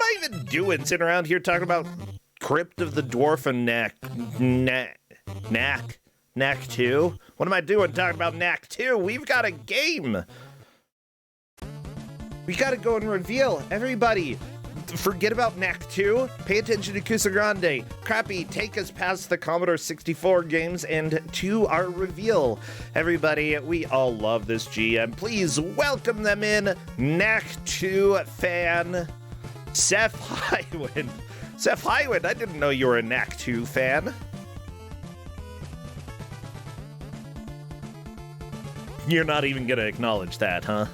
I even doing? Sitting around here talking about Crypt of the Dwarf and Knack 2? What am I doing talking about Knack 2? We've got a game. We gotta go and reveal. Everybody, forget about Knack 2. Pay attention to Kusog7ande. Crappy, take us past the Commodore 64 games and to our reveal. Everybody, we all love this GM. Please welcome them in. Knack 2 fan, Seth Highwind. Seth Highwind, I didn't know you were a Knack 2 fan. You're not even gonna acknowledge that, huh?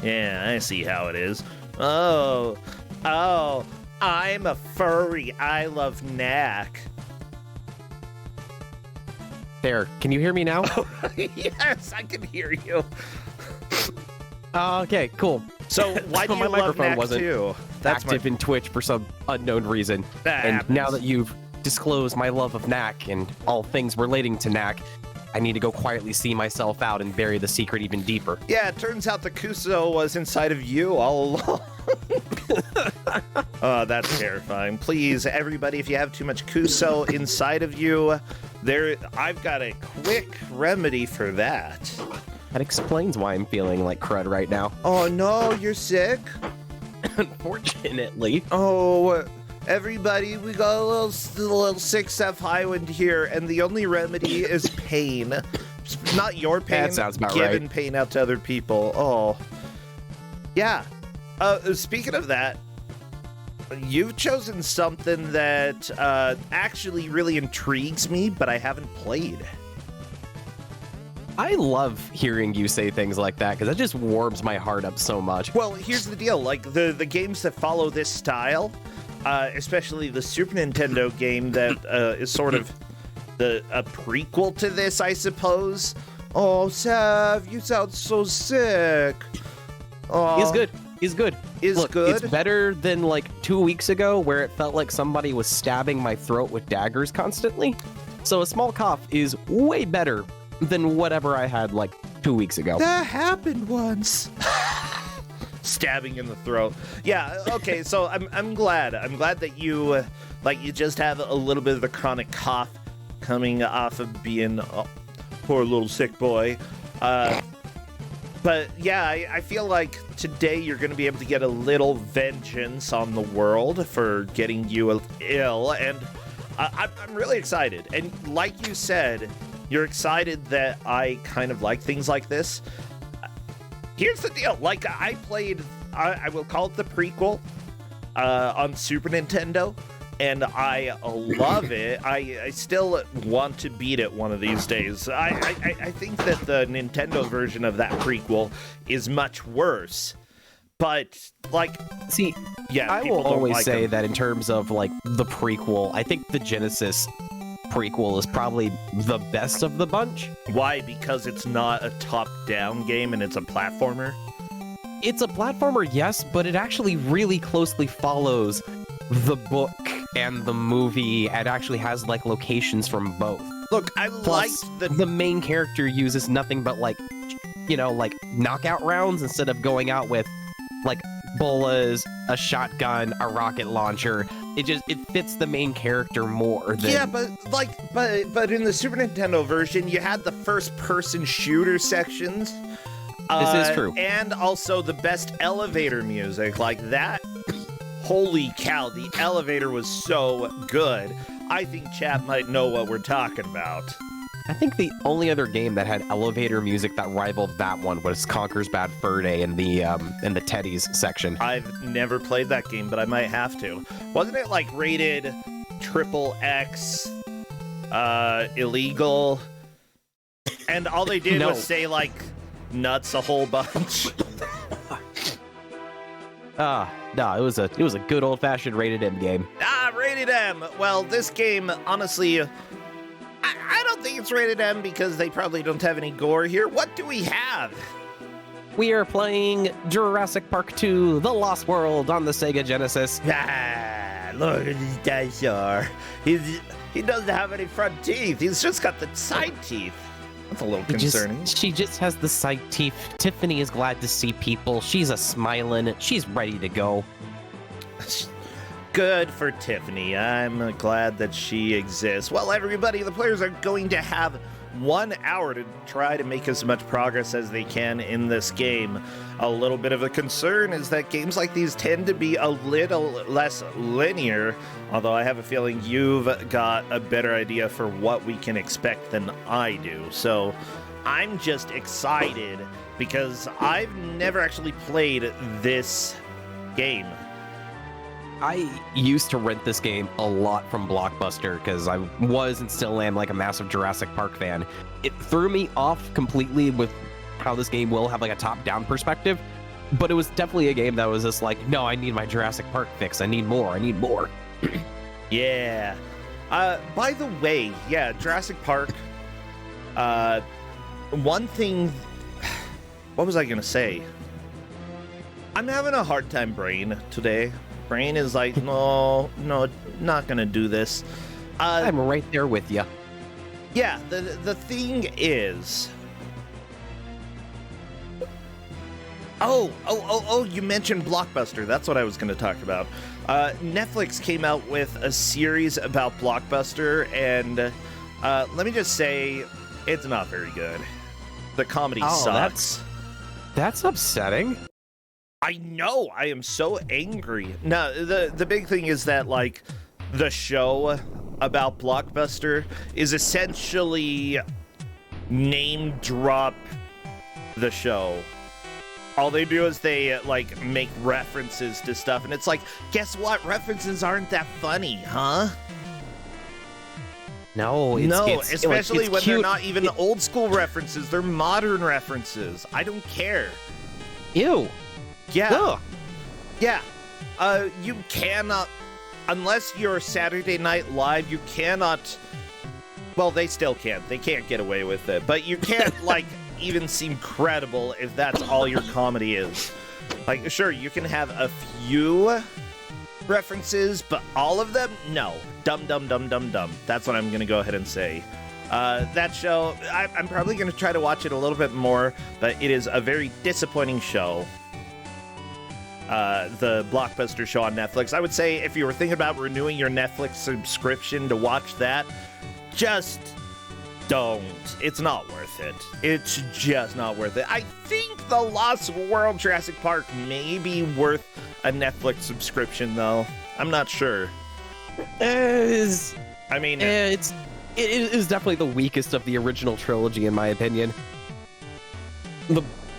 Yeah, I see how it is. Oh, I'm a furry. I love Knack. There, can you hear me now? Yes, I can hear you. Okay, cool. So why do you my love microphone Knack wasn't too? active in Twitch for some unknown reason. That and happens. now that you've disclosed my love of Knack and all things relating to Knack, I need to go quietly see myself out and bury the secret even deeper. Yeah, it turns out the Kuso was inside of you all along. Oh, that's terrifying. Please, everybody, if you have too much Kuso inside of you, I've got a quick remedy for that. That explains why I'm feeling like crud right now. Oh no, you're sick? Unfortunately. Oh, everybody, we got a little sick Seth Highwind here, and the only remedy is pain. Not your pain, That sounds about giving right. pain out to other people. Oh. Yeah. Speaking of that, you've chosen something that actually really intrigues me, but I haven't played. I love hearing you say things like that because that just warms my heart up so much. Well, here's the deal. Like, the games that follow this style, especially the Super Nintendo game that is sort of a prequel to this, I suppose. Oh, Sav, you sound so sick. Oh, He's good. He's good. Is good? It's better than like 2 weeks ago where it felt like somebody was stabbing my throat with daggers constantly. So a small cough is way better than whatever I had like 2 weeks ago. That happened once. Stabbing in the throat. Yeah, okay, so I'm glad. I'm glad that you you just have a little bit of the chronic cough coming off of being a poor little sick boy. But yeah, I feel like today you're going to be able to get a little vengeance on the world for getting you ill, and I'm really excited. And like you said, you're excited that I kind of like things like this. Here's the deal. Like, I played, I will call it the prequel on Super Nintendo, and I love it. I still want to beat it one of these days. I think that the Nintendo version of that prequel is much worse. But, like, See, yeah, I people will don't always like say them. that in terms of like the prequel, I think the Genesis prequel is probably the best of the bunch. Why? Because it's not a top-down game and it's a platformer? It's a platformer, yes, but it actually really closely follows the book and the movie and actually has like locations from both. Look, I Plus, liked the main character uses nothing but like, like knockout rounds instead of going out with like bolas, a shotgun, a rocket launcher. It fits the main character more than... Yeah, but in the Super Nintendo version, you had the first-person shooter sections. This is true. And also the best elevator music. Like, that... Holy cow, the elevator was so good. I think chat might know what we're talking about. I think the only other game that had elevator music that rivaled that one was Conker's Bad Fur Day in the Teddies section. I've never played that game, but I might have to. Wasn't it, like, rated XXX, illegal? And all they did No. was say, like, nuts a whole bunch. No, it was a good old-fashioned rated M game. Rated M. Well, this game, honestly, I don't think it's rated M because they probably don't have any gore here. What do we have? We are playing Jurassic Park 2: The Lost World on the Sega Genesis. Look at this dinosaur. He doesn't have any front teeth. He's just got the side teeth. That's a little concerning. She just has the side teeth. Tiffany is glad to see people. She's a smiling. She's ready to go. Good for Tiffany. I'm glad that she exists. Well, everybody, the players are going to have 1 hour to try to make as much progress as they can in this game. A little bit of a concern is that games like these tend to be a little less linear, although I have a feeling you've got a better idea for what we can expect than I do. So I'm just excited because I've never actually played this game. I used to rent this game a lot from Blockbuster because I was and still am like a massive Jurassic Park fan. It threw me off completely with how this game will have like a top-down perspective, but it was definitely a game that was just like, no, I need my Jurassic Park fix. I need more. Yeah. By the way, yeah, Jurassic Park. One thing. What was I gonna say? I'm having a hard time brain today. Brain is like, no, not gonna do this. I'm right there with you. Yeah, the thing is. Oh, you mentioned Blockbuster. That's what I was gonna talk about. Netflix came out with a series about Blockbuster, and let me just say, it's not very good. The comedy sucks. That's upsetting. I know. I am so angry. No, the big thing is that, like, the show about Blockbuster is essentially name drop the show. All they do is they, like, make references to stuff, and it's like, guess what? References aren't that funny, huh? No, especially when cute. They're not even old school references. They're modern references. I don't care. Ew. Yeah. Ugh. Yeah. You cannot, unless you're Saturday Night Live, you cannot, well, they still can't. They can't get away with it. But you can't, like, even seem credible if that's all your comedy is. Like, sure, you can have a few references, but all of them? No. Dumb. That's what I'm going to go ahead and say. That show, I'm probably going to try to watch it a little bit more, but it is a very disappointing show. The Blockbuster show on Netflix. I would say if you were thinking about renewing your Netflix subscription to watch that, just don't. It's not worth it. It's just not worth it. I think The Lost World Jurassic Park may be worth a Netflix subscription, though. I'm not sure. It is definitely the weakest of the original trilogy, in my opinion.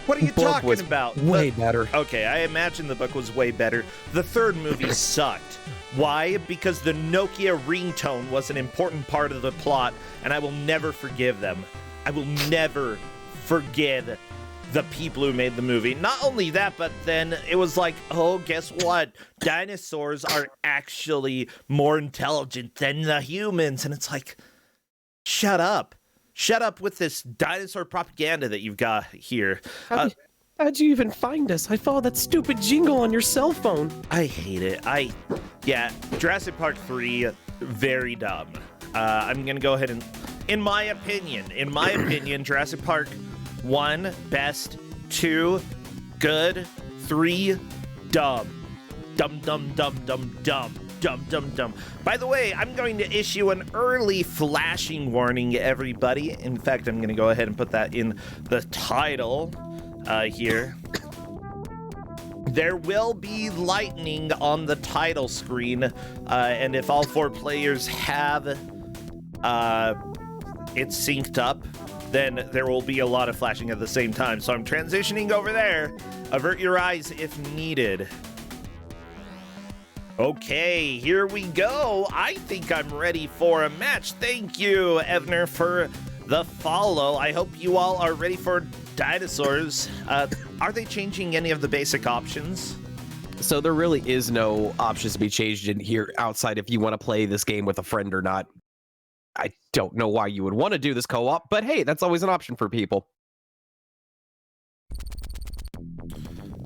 What are you talking about? Way better. Okay, I imagine the book was way better. The third movie sucked. Why? Because the Nokia ringtone was an important part of the plot, and I will never forgive them. I will never forgive the people who made the movie. Not only that, but then it was like, oh, guess what? Dinosaurs are actually more intelligent than the humans. And it's like, shut up. Shut up with this dinosaur propaganda that you've got here. How'd you even find us? I followed that stupid jingle on your cell phone. I hate it. Yeah, Jurassic Park 3, very dumb. I'm going to go ahead and, in my opinion, Jurassic Park 1, best, 2, good, 3, dumb. Dumb. By the way, I'm going to issue an early flashing warning, everybody. In fact, I'm going to go ahead and put that in the title here. There will be lightning on the title screen, and if all 4 players have it synced up, then there will be a lot of flashing at the same time. So I'm transitioning over there. Avert your eyes if needed. Okay, here we go. I think I'm ready for a match. Thank you, Evner, for the follow. I hope you all are ready for dinosaurs. Are they changing any of the basic options? So there really is no options to be changed in here outside if you want to play this game with a friend or not. I don't know why you would want to do this co-op, but hey, that's always an option for people.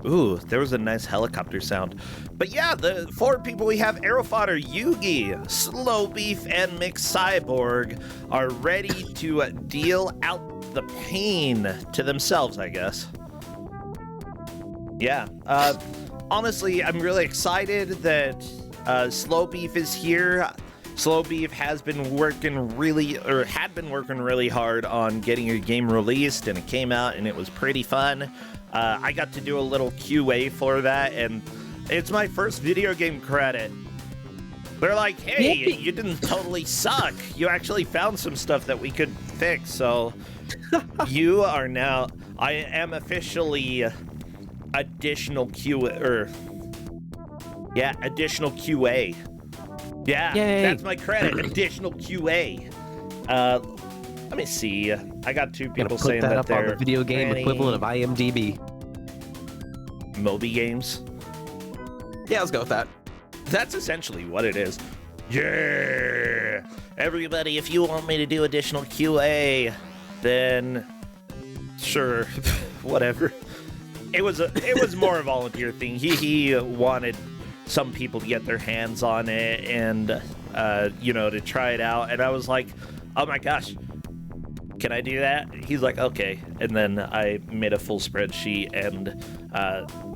Ooh, there was a nice helicopter sound. But yeah, the 4 people we have, Aerofodder, Yugi, Slow Beef, and Mix Cyborg, are ready to deal out the pain to themselves, I guess. Yeah, honestly, I'm really excited that Slow Beef is here. Slow Beef has been working had been working really hard on getting a game released, and it came out, and it was pretty fun. I got to do a little QA for that, and it's my first video game credit. They're like, hey, you didn't totally suck. You actually found some stuff that we could fix, so you are now... I am officially additional QA, additional QA. Yeah, Yay. That's my credit, additional QA. Let me see. I got two people saying that they're... on the video game equivalent of IMDb. Moby Games? Yeah, let's go with that. That's essentially what it is. Yeah! Everybody, if you want me to do additional QA, then sure, whatever. It was more a volunteer thing. He wanted some people to get their hands on it and to try it out, and I was like, oh my gosh, can I do that? He's like, okay. And then I made a full spreadsheet and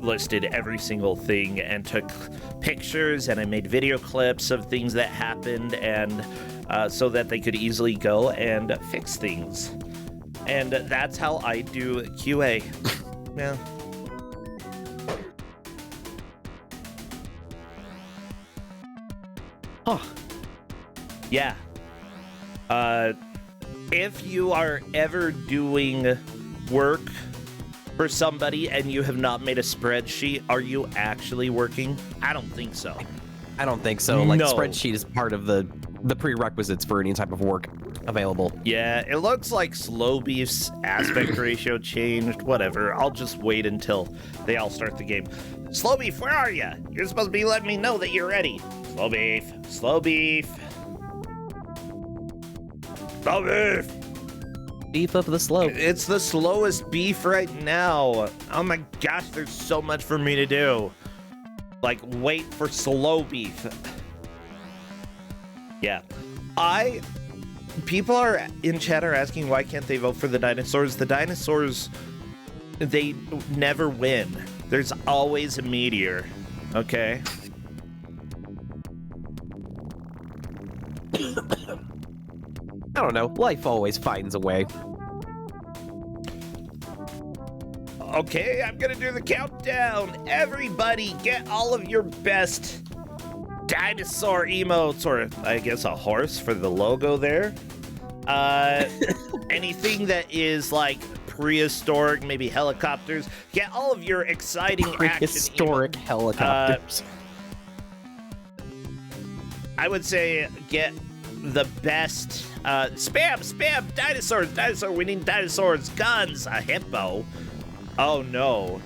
listed every single thing and took pictures, and I made video clips of things that happened, and so that they could easily go and fix things. And that's how I do QA. Yeah. Huh. Yeah. If you are ever doing work for somebody and you have not made a spreadsheet, are you actually working? I don't think so. I don't think so. Like, No. spreadsheet is part of the prerequisites for any type of work available. Yeah, it looks like Slow Beef's aspect ratio changed. Whatever. I'll just wait until they all start the game. Slow Beef, where are you? You're supposed to be letting me know that you're ready. Slow Beef. Slow Beef. Slow Beef. Beef up the slope. It's the slowest beef right now. Oh my gosh, there's so much for me to do. Like, wait for Slow Beef. Yeah. People are in chat are asking why can't they vote for the dinosaurs? The dinosaurs, they never win. There's always a meteor. Okay? I don't know. Life always finds a way. Okay, I'm gonna do the countdown. Everybody, get all of your best dinosaur emotes, or I guess a horse for the logo there. Anything that is like prehistoric, maybe helicopters. Get all of your exciting Prehistoric action helicopters. I would say get the best spam dinosaur. We need dinosaurs, guns, a hippo. Oh no.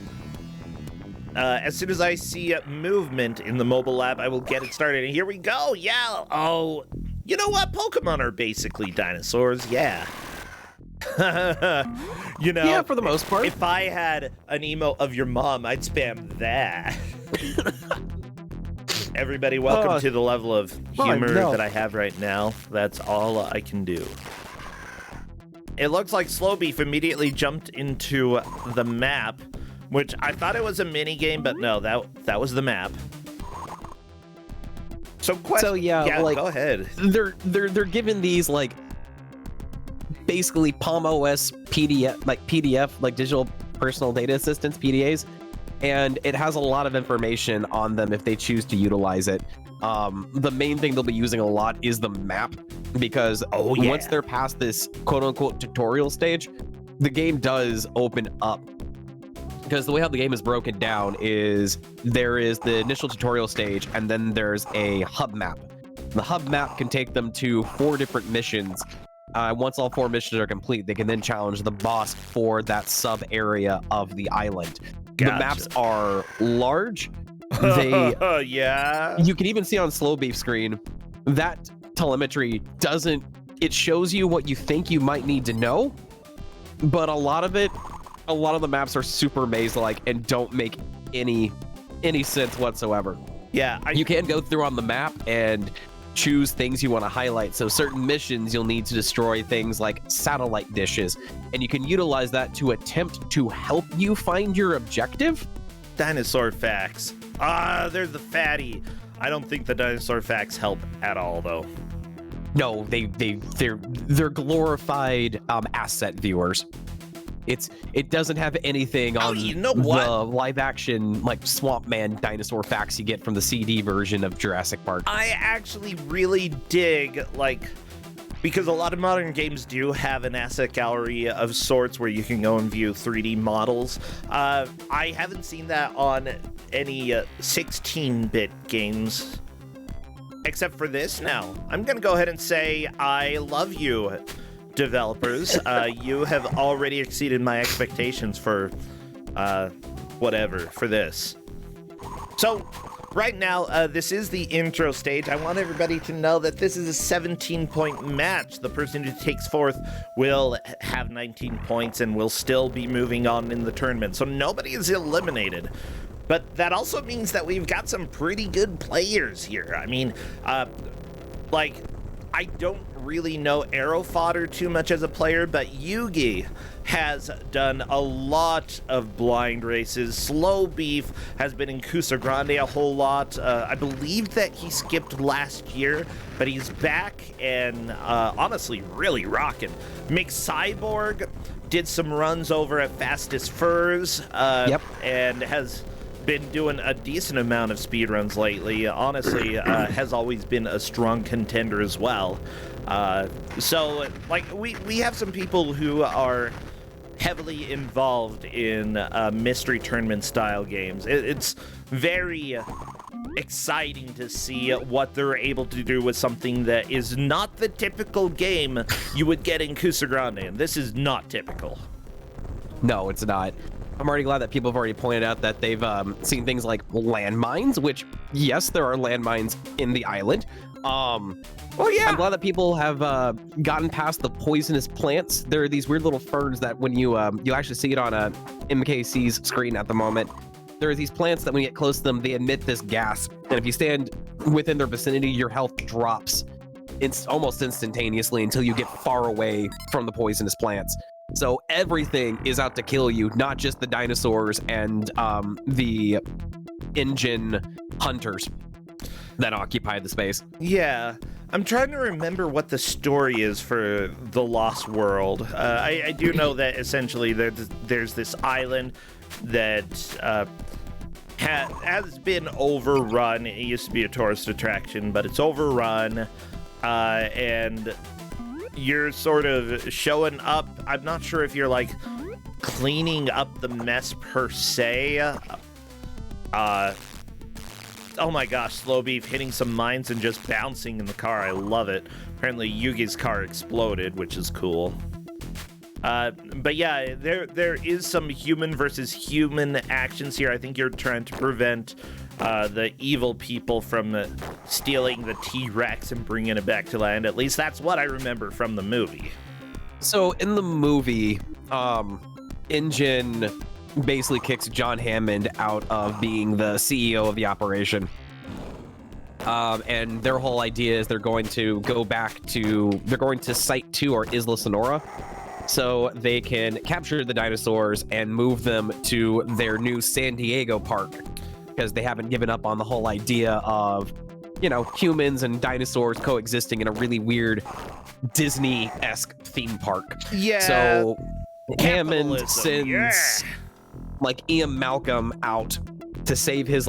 As soon as I see movement in the mobile app, I will get it started. And here we go. Yeah. Oh, you know what? Pokemon are basically dinosaurs. Yeah. Yeah, for the most part. If I had an emote of your mom, I'd spam that. Everybody, welcome to the level of humor that I have right now. That's all I can do. It looks like Slow Beef immediately jumped into the map, which I thought it was a mini game, but no, that was the map. So yeah, like, go ahead. They're given these like basically Palm OS PDF, like digital personal data assistants, PDAs, and it has a lot of information on them if they choose to utilize it. The main thing they'll be using a lot is the map, because once they're past this quote-unquote tutorial stage, the game does open up. Because the way how the game is broken down is there is the initial tutorial stage, and then there's a hub map. The hub map can take them to 4 different missions. Once all 4 missions are complete, they can then challenge the boss for that sub area of the island. Gotcha. The maps are large. They yeah. You can even see on Slow Beef screen that telemetry doesn't. It shows you what you think you might need to know, but a lot of the maps are super maze-like and don't make any sense whatsoever. Yeah, you can go through on the map and choose things you want to highlight. So certain missions you'll need to destroy things like satellite dishes, and you can utilize that to attempt to help you find your objective. Dinosaur facts. There's the fatty. I don't think the dinosaur facts help at all, though. No, they're glorified asset viewers. It doesn't have anything on you know what? the live action like Swamp Man dinosaur facts you get from the CD version of Jurassic Park. I actually really dig, like, because a lot of modern games do have an asset gallery of sorts where you can go and view 3D models. I haven't seen that on any 16-bit games, except for this now. I'm going to go ahead and say I love you, developers. You have already exceeded my expectations for for this. So right now, this is the intro stage. I want everybody to know that this is a 17-point match. The person who takes fourth will have 19 points and will still be moving on in the tournament. So nobody is eliminated. But that also means that we've got some pretty good players here. I mean, I don't really know Arrow Fodder too much as a player, but Yugi has done a lot of blind races. Slow Beef has been in Kusog7ande a whole lot. I believe that he skipped last year, but he's back and honestly really rocking. McCyborg did some runs over at Fastest Furs and has been doing a decent amount of speedruns lately. Honestly, has always been a strong contender as well. So, like, we have some people who are heavily involved in mystery tournament style games. It's very exciting to see what they're able to do with something that is not the typical game you would get in Kusog7ande, and this is not typical. No, it's not. I'm already glad that people have already pointed out that they've seen things like landmines, which, yes, there are landmines in the island. Oh, yeah. I'm glad that people have gotten past the poisonous plants. There are these weird little ferns that when you actually see it on a MKC's screen at the moment. There are these plants that when you get close to them, they emit this gas. And if you stand within their vicinity, your health drops almost instantaneously until you get far away from the poisonous plants. So everything is out to kill you, not just the dinosaurs and the engine hunters that occupy the space. Yeah, I'm trying to remember what the story is for The Lost World. I do know that essentially there's this island that has been overrun. It used to be a tourist attraction, but it's overrun, and you're sort of showing up. I'm not sure if you're like cleaning up the mess per se. Oh my gosh, Slow Beef hitting some mines and just bouncing in the car. I love it. Apparently Yugi's car exploded, which is cool. But yeah, there is some human versus human actions here. I think you're trying to prevent the evil people from stealing the T-Rex and bringing it back to land. At least that's what I remember from the movie. So in the movie, Engine basically kicks John Hammond out of being the CEO of the operation. And their whole idea is they're going to Site 2 or Isla Sonora, so they can capture the dinosaurs and move them to their new San Diego park, because they haven't given up on the whole idea of, humans and dinosaurs coexisting in a really weird Disney-esque theme park. Yeah. So Hammond capitalism, sends Ian Malcolm out to save his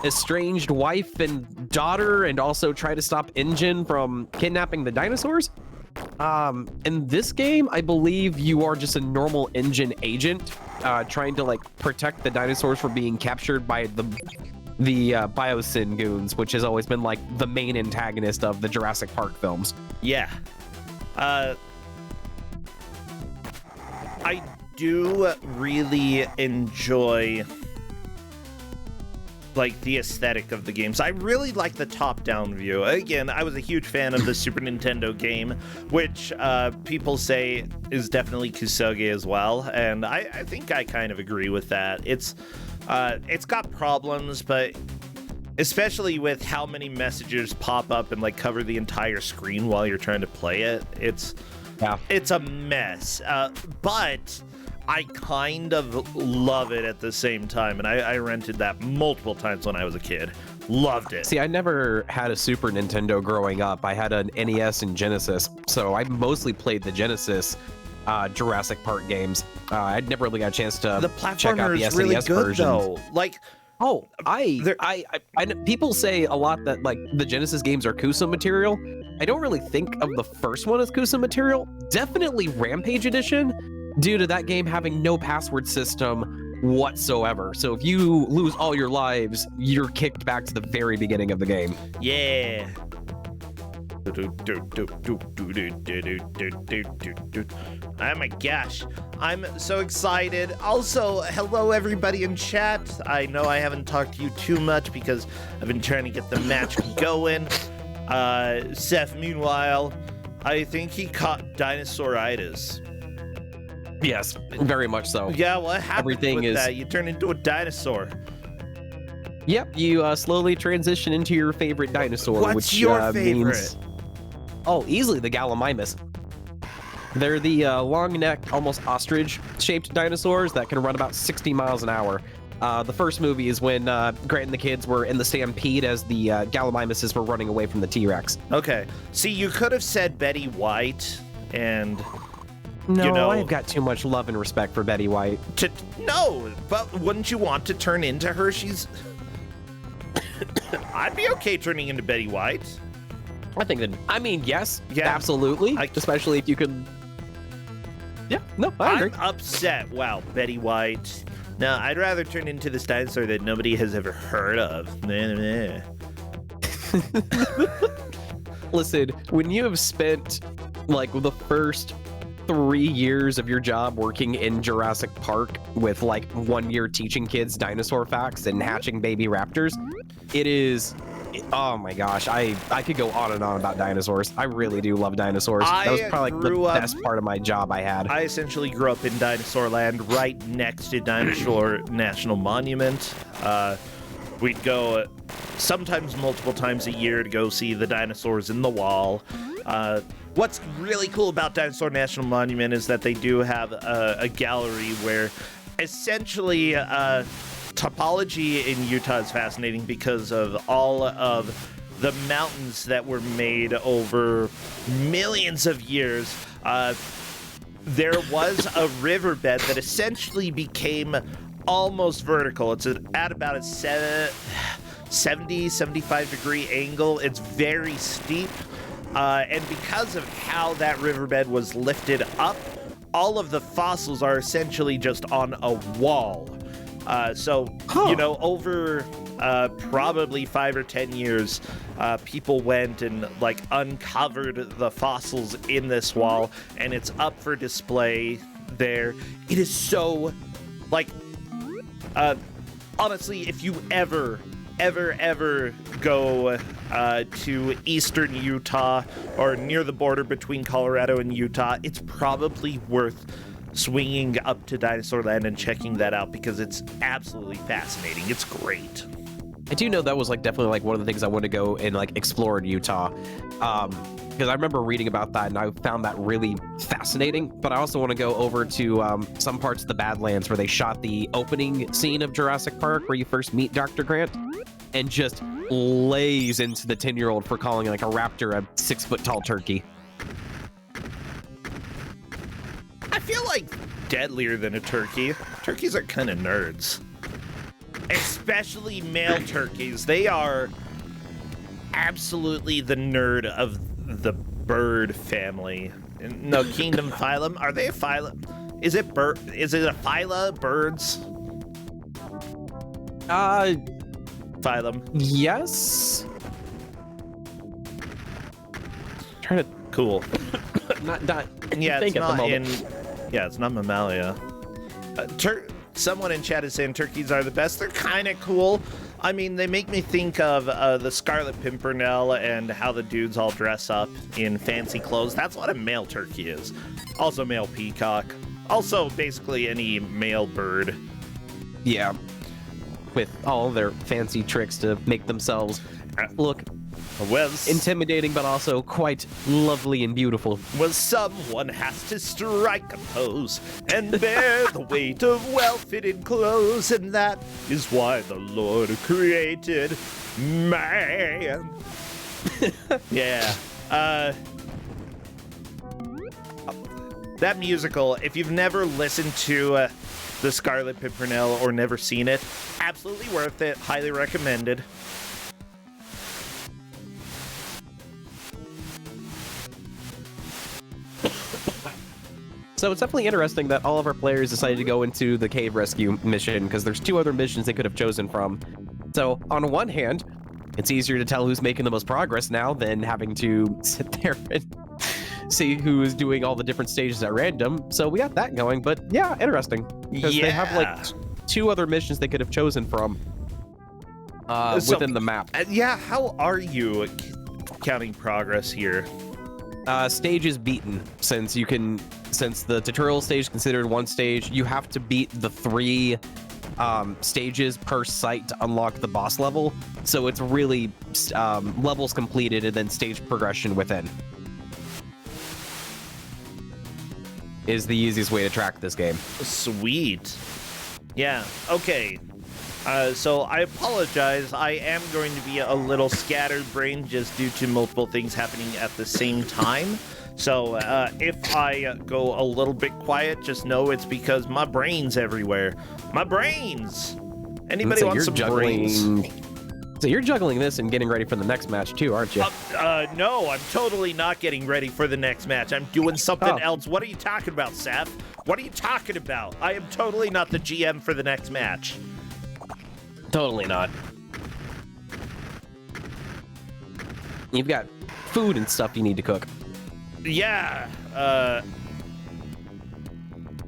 estranged wife and daughter, and also try to stop Engine from kidnapping the dinosaurs. In this game, I believe you are just a normal Engine agent, trying to protect the dinosaurs from being captured by the Biosyn goons, which has always been the main antagonist of the Jurassic Park films. Yeah. I do really enjoy the aesthetic of the games. I really like the top-down view. Again, I was a huge fan of the Super Nintendo game, which people say is definitely Kusog7ande as well, and I think I kind of agree with that. It's got problems, but especially with how many messages pop up and cover the entire screen while you're trying to play it, it's a mess. But I kind of love it at the same time, and I rented that multiple times when I was a kid. Loved it. See, I never had a Super Nintendo growing up. I had an NES and Genesis, so I mostly played the Genesis Jurassic Park games. I'd never really got a chance to The check out platformer the is SNES really good versions. though. Like, Oh, I people say a lot that like the Genesis games are Kuso material. I don't really think of the first one as Kuso material. Definitely Rampage Edition, due to that game having no password system whatsoever. So if you lose all your lives, you're kicked back to the very beginning of the game. yeah. Oh my gosh, I'm so excited. Also, hello everybody in chat. I know I haven't talked to you too much because I've been trying to get the match going. Seth, meanwhile, I think he caught dinosauritis. Yes, very much so. Yeah, what happened Everything with is- that? You turned into a dinosaur. Yep, you slowly transition into your favorite dinosaur. What's which, your favorite? Means... Oh, easily the Gallimimus. They're the long neck, almost ostrich-shaped dinosaurs that can run about 60 miles an hour. The first movie is when Grant and the kids were in the stampede as the Gallimimuses were running away from the T-Rex. Okay, see, you could have said Betty White, and No, you know, I've got too much love and respect for Betty White. no, but wouldn't you want to turn into her? She's. I'd be okay turning into Betty White. I think that. I mean, yes, Yeah. absolutely. Especially if you could. Yeah, no, I agree. I'm upset. Wow, Betty White. No, I'd rather turn into this dinosaur that nobody has ever heard of. Listen, when you have spent like the first 3 years of your job working in Jurassic Park with like 1 year teaching kids dinosaur facts and hatching baby raptors, it is. Oh my gosh, I could go on and on about dinosaurs. I really do love dinosaurs. That was probably like the best part of my job I had. I essentially grew up in Dinosaur Land, right next to Dinosaur National Monument. We'd go sometimes multiple times a year to go see the dinosaurs in the wall. What's really cool about Dinosaur National Monument is that they do have a gallery where essentially topology in Utah is fascinating because of all of the mountains that were made over millions of years. There was a riverbed that essentially became almost vertical. It's at about a 70, 75 degree angle. It's very steep. And because of how that riverbed was lifted up, all of the fossils are essentially just on a wall. You know, over probably 5 or 10 years, people went and like uncovered the fossils in this wall, and it's up for display there. It is so, like, honestly, if you ever go to eastern Utah or near the border between Colorado and Utah, it's probably worth swinging up to Dinosaur Land and checking that out because it's absolutely fascinating. It's great. I do know that was like definitely like one of the things I wanted to go and like explore in Utah, because I remember reading about that and I found that really fascinating. But I also want to go over to some parts of the Badlands where they shot the opening scene of Jurassic Park, where you first meet Dr. Grant, and just lays into the 10-year-old for calling like a raptor a 6-foot tall turkey. I feel like deadlier than a turkey. Turkeys are kind of nerds. Especially male turkeys. They are absolutely the nerd of the bird family. No, kingdom phylum. Are they a phylum? Is it a phyla? Birds? Phylum. Yes. Trying to Cool. not Yeah, think it's at the not moment. Yeah, it's not Mammalia. Someone in chat is saying turkeys are the best. They're kind of cool. I mean, they make me think of the Scarlet Pimpernel and how the dudes all dress up in fancy clothes. That's what a male turkey is. Also male peacock. Also basically any male bird. Yeah. with all their fancy tricks to make themselves look Well, intimidating, but also quite lovely and beautiful. well, someone has to strike a pose and bear the weight of well-fitted clothes, and that is why the Lord created man. Yeah. That musical, if you've never listened to The Scarlet Pimpernel or never seen it, absolutely worth it. Highly recommended. So it's definitely interesting that all of our players decided to go into the cave rescue mission, because there's 2 other missions they could have chosen from. So on one hand, it's easier to tell who's making the most progress now than having to sit there and see who is doing all the different stages at random. So we got that going, but yeah, interesting. Because they have like 2 other missions they could have chosen from within the map. Yeah, how are you counting progress here? Stages beaten, since the tutorial stage is considered one stage, you have to beat the 3 stages per site to unlock the boss level. So it's really levels completed and then stage progression within is the easiest way to track this game. Sweet. Yeah, okay. So I apologize. I am going to be a little scatterbrained just due to multiple things happening at the same time. So if I go a little bit quiet, just know it's because my brain's everywhere. My brains! Anybody want some brains? So you're juggling this and getting ready for the next match too, aren't you? No, I'm totally not getting ready for the next match. I'm doing something else. What are you talking about, Seth? What are you talking about? I am totally not the GM for the next match. Totally not. You've got food and stuff you need to cook. Yeah,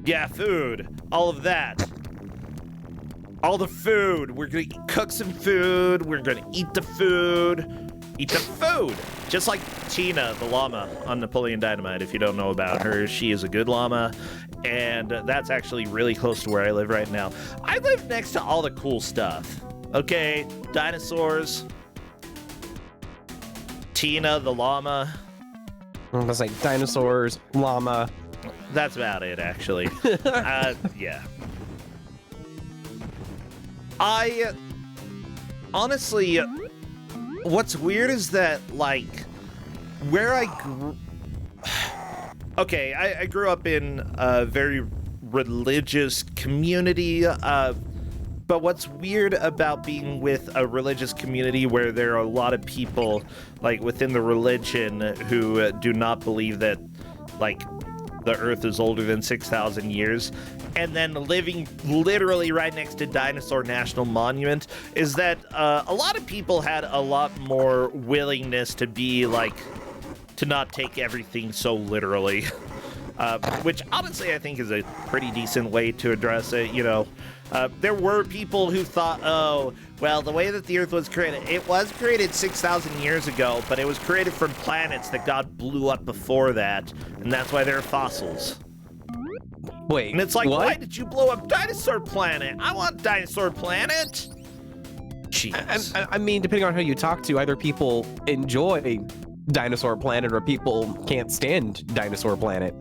yeah, food. All of that. All the food. We're gonna cook some food. We're gonna eat the food. Eat the food. Just like Tina, the llama on Napoleon Dynamite. If you don't know about her, she is a good llama. And that's actually really close to where I live right now. I live next to all the cool stuff. Okay, dinosaurs. Tina, the llama. I'm gonna say dinosaurs, llama. That's about it, actually. Yeah. I honestly, what's weird is that, like, where I grew... Okay, I grew up in a very religious community, but what's weird about being with a religious community where there are a lot of people, like, within the religion who do not believe that, like, the Earth is older than 6,000 years, and then living literally right next to Dinosaur National Monument, is that a lot of people had a lot more willingness to be, like, to not take everything so literally. Which honestly I think is a pretty decent way to address it, you know. There were people who thought, oh, well, the way that the Earth was created, it was created 6,000 years ago, but it was created from planets that God blew up before that, and that's why there are fossils. Wait, and it's like, what? Why did you blow up Dinosaur Planet? I want Dinosaur Planet! Jeez. I mean, depending on who you talk to, either people enjoy Dinosaur Planet or people can't stand Dinosaur Planet.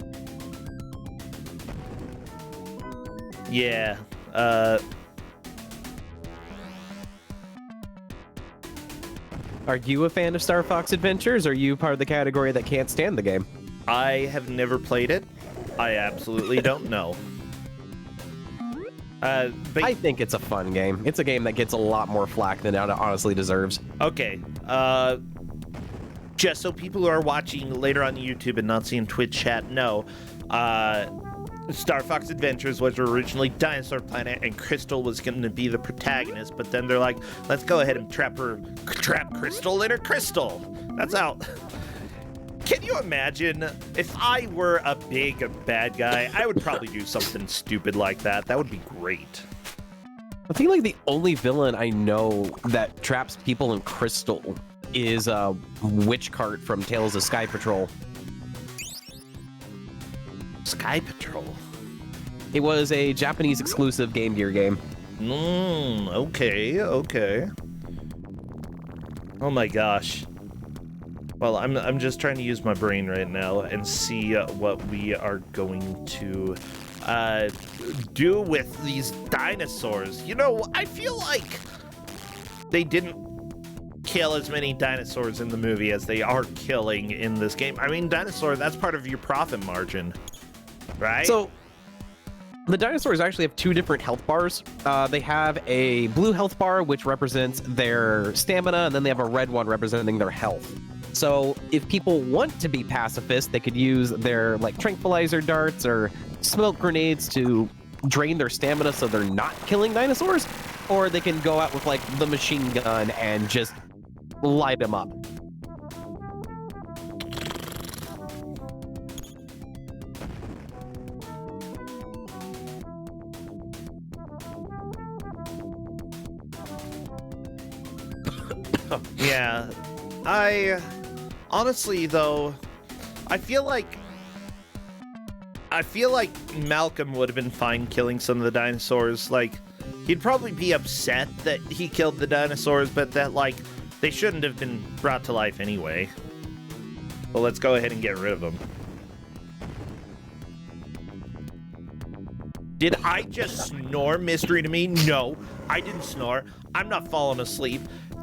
Yeah, Are you a fan of Star Fox Adventures, or are you part of the category that can't stand the game? I have never played it. I absolutely don't know. But I think it's a fun game. It's a game that gets a lot more flack than it honestly deserves. okay, just so people who are watching later on YouTube and not seeing Twitch chat know, Star Fox Adventures was originally Dinosaur Planet, and Crystal was going to be the protagonist, but then they're like, let's go ahead and trap Crystal in her crystal. That's out. Can you imagine if I were a big bad guy? I would probably do something stupid like that. That would be great. I feel like the only villain I know that traps people in crystal is Witch Cart from Tales of Sky Patrol. Sky Patrol. It was a Japanese exclusive Game Gear game. Okay, okay. Oh my gosh. Well, I'm just trying to use my brain right now and see what we are going to do with these dinosaurs. You know, I feel like they didn't kill as many dinosaurs in the movie as they are killing in this game. I mean, dinosaur, that's part of your profit margin, right? So the dinosaurs actually have two different health bars. They have a blue health bar, which represents their stamina, and then they have a red one representing their health. So if people want to be pacifist, they could use their like tranquilizer darts or smoke grenades to drain their stamina so they're not killing dinosaurs, or they can go out with like the machine gun and just light them up. Yeah, honestly though, I feel like Malcolm would have been fine killing some of the dinosaurs. Like, he'd probably be upset that he killed the dinosaurs, but that like they shouldn't have been brought to life anyway. Well, let's go ahead and get rid of them. Did I just snore, mystery to me? No, I didn't snore. I'm not falling asleep.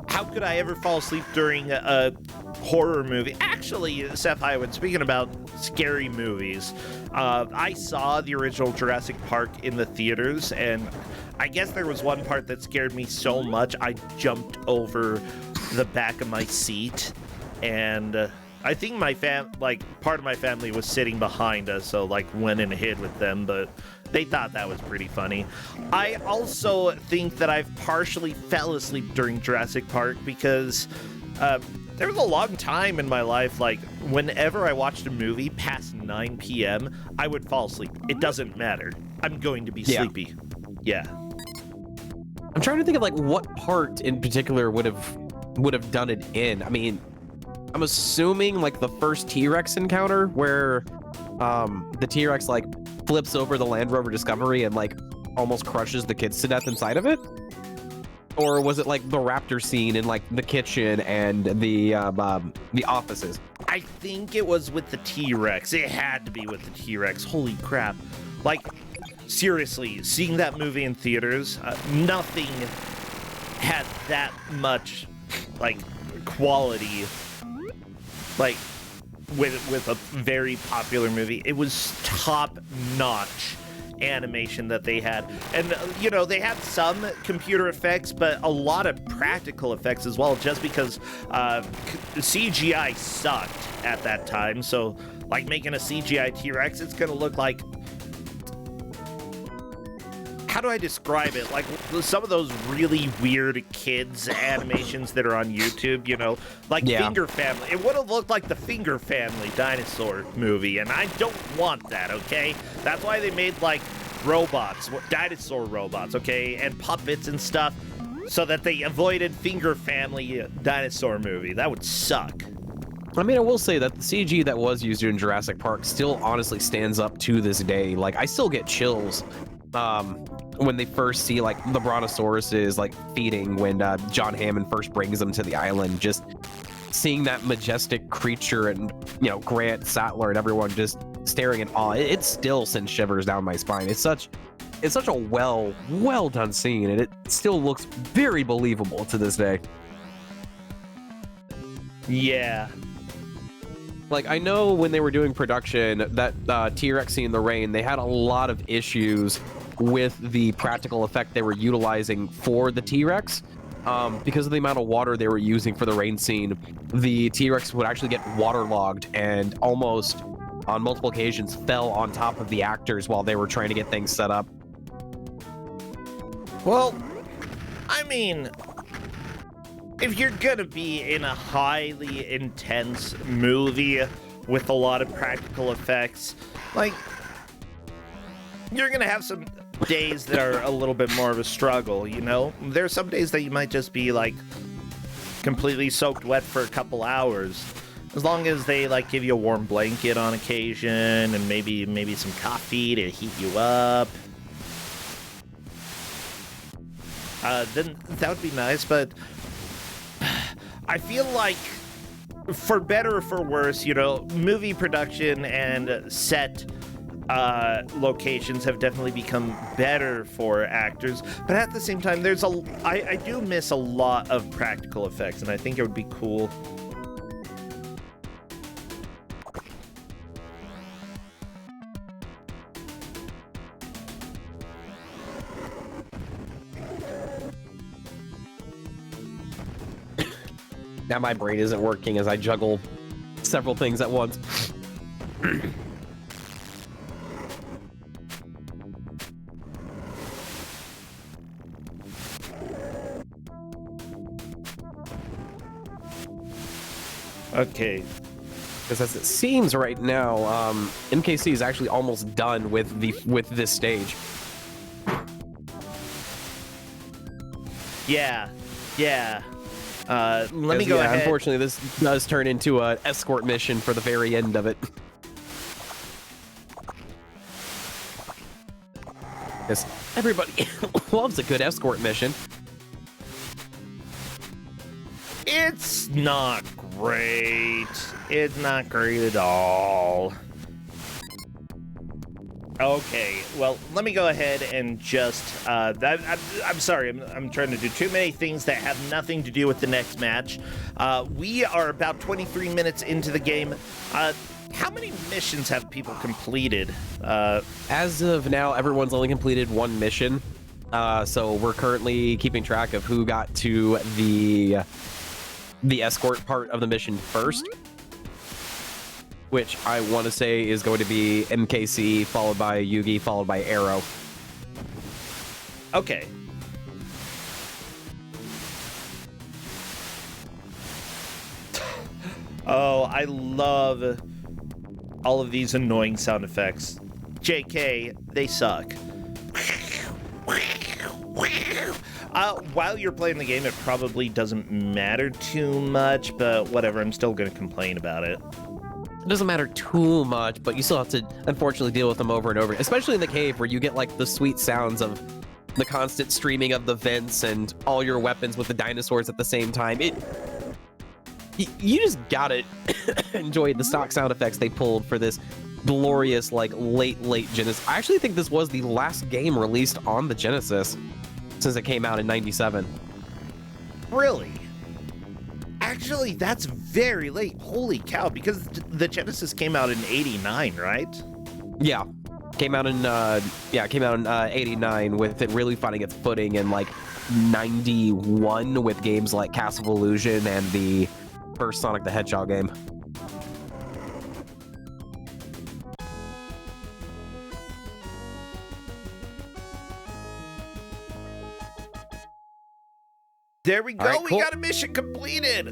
How could I ever fall asleep during a horror movie? Actually, Seth Hywood, speaking about scary movies, I saw the original Jurassic Park in the theaters, and I guess there was one part that scared me so much I jumped over the back of my seat, and I think my part of my family was sitting behind us, so like went and hid with them, but they thought that was pretty funny. I also think that I've partially fell asleep during Jurassic Park because there was a long time in my life, like, whenever I watched a movie past 9 p.m., I would fall asleep. It doesn't matter. I'm going to be sleepy. Yeah. I'm trying to think of, like, what part in particular would have done it in. I mean, I'm assuming, like, the first T-Rex encounter where the T-Rex, like, flips over the Land Rover Discovery and, like, almost crushes the kids to death inside of it? Or was it like the raptor scene in like the kitchen and the offices? I think it was with the T-Rex. It had to be with the T-Rex. Holy crap. Like, seriously, seeing that movie in theaters, nothing had that much, like, quality, like, with a very popular movie. It was top-notch animation that they had, and you know, they had some computer effects but a lot of practical effects as well, just because CGI sucked at that time. So like making a CGI T-Rex, it's gonna look like, how do I describe it, like some of those really weird kids animations that are on YouTube, you know, like Finger Family. It would have looked like the Finger Family dinosaur movie, and I don't want that, okay? That's why they made like robots, dinosaur robots, okay, and puppets and stuff, so that they avoided Finger Family dinosaur movie. That would suck. I mean, I will say that the CG that was used in Jurassic Park still honestly stands up to this day. Like, I still get chills when they first see like the brontosauruses like feeding, when John Hammond first brings them to the island. Just seeing that majestic creature, and you know, Grant Sattler and everyone just staring in awe, it still sends shivers down my spine. It's such a well done scene, and it still looks very believable to this day. Yeah. Like, I know when they were doing production, that T-Rex scene in the rain, they had a lot of issues with the practical effect they were utilizing for the T-Rex. Because of the amount of water they were using for the rain scene, the T-Rex would actually get waterlogged and almost, on multiple occasions, fell on top of the actors while they were trying to get things set up. Well, I mean, if you're gonna be in a highly intense movie with a lot of practical effects, like, you're gonna have some days that are a little bit more of a struggle, you know? There's some days that you might just be, like, completely soaked wet for a couple hours. As long as they, like, give you a warm blanket on occasion, and maybe some coffee to heat you up. then that would be nice. But I feel like, for better or for worse, you know, movie production and set locations have definitely become better for actors, but at the same time, I do miss a lot of practical effects, and I think it would be cool. Now my brain isn't working as I juggle several things at once. Okay. Because as it seems right now, MKC is actually almost done with this stage. Yeah. Let me go ahead. Unfortunately, this does turn into an escort mission for the very end of it. Because everybody loves a good escort mission. It's not great. It's not great at all. Okay, well, let me go ahead and just, I'm sorry, I'm trying to do too many things that have nothing to do with the next match. We are about 23 minutes into the game. How many missions have people completed? As of now, everyone's only completed one mission. So we're currently keeping track of who got to the escort part of the mission first, which I want to say is going to be MKC, followed by Yugi, followed by Arrow. Okay. Oh, I love all of these annoying sound effects. JK, they suck. While you're playing the game, it probably doesn't matter too much, but whatever, I'm still going to complain about it. It doesn't matter too much, but you still have to, unfortunately, deal with them over and over, especially in the cave where you get, like, the sweet sounds of the constant streaming of the vents and all your weapons with the dinosaurs at the same time. You just gotta enjoy the stock sound effects they pulled for this glorious, like, late Genesis. I actually think this was the last game released on the Genesis since it came out in '97. Really? Actually, that's very late. Holy cow, because the Genesis came out in '89, right? Yeah. Came out in '89, with it really finding its footing in like '91 with games like Castle of Illusion and the first Sonic the Hedgehog game. There we go. Right, cool. We got a mission completed.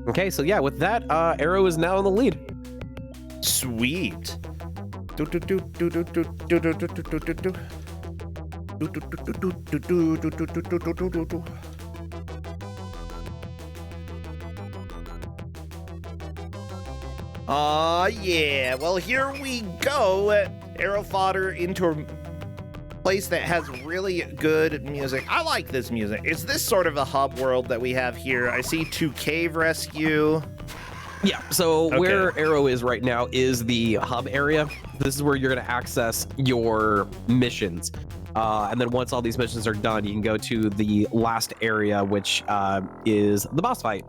Okay, so yeah, with that, Arrow is now in the lead. Sweet. Aw, yeah. Well, here we go. Arrow fodder into a place that has really good music. I like this music. Is this sort of a hub world that we have here? I see 2 cave rescue. Yeah, so Okay. where Arrow is right now is the hub area. This is where you're going to access your missions. And then once all these missions are done, you can go to the last area, which is the boss fight.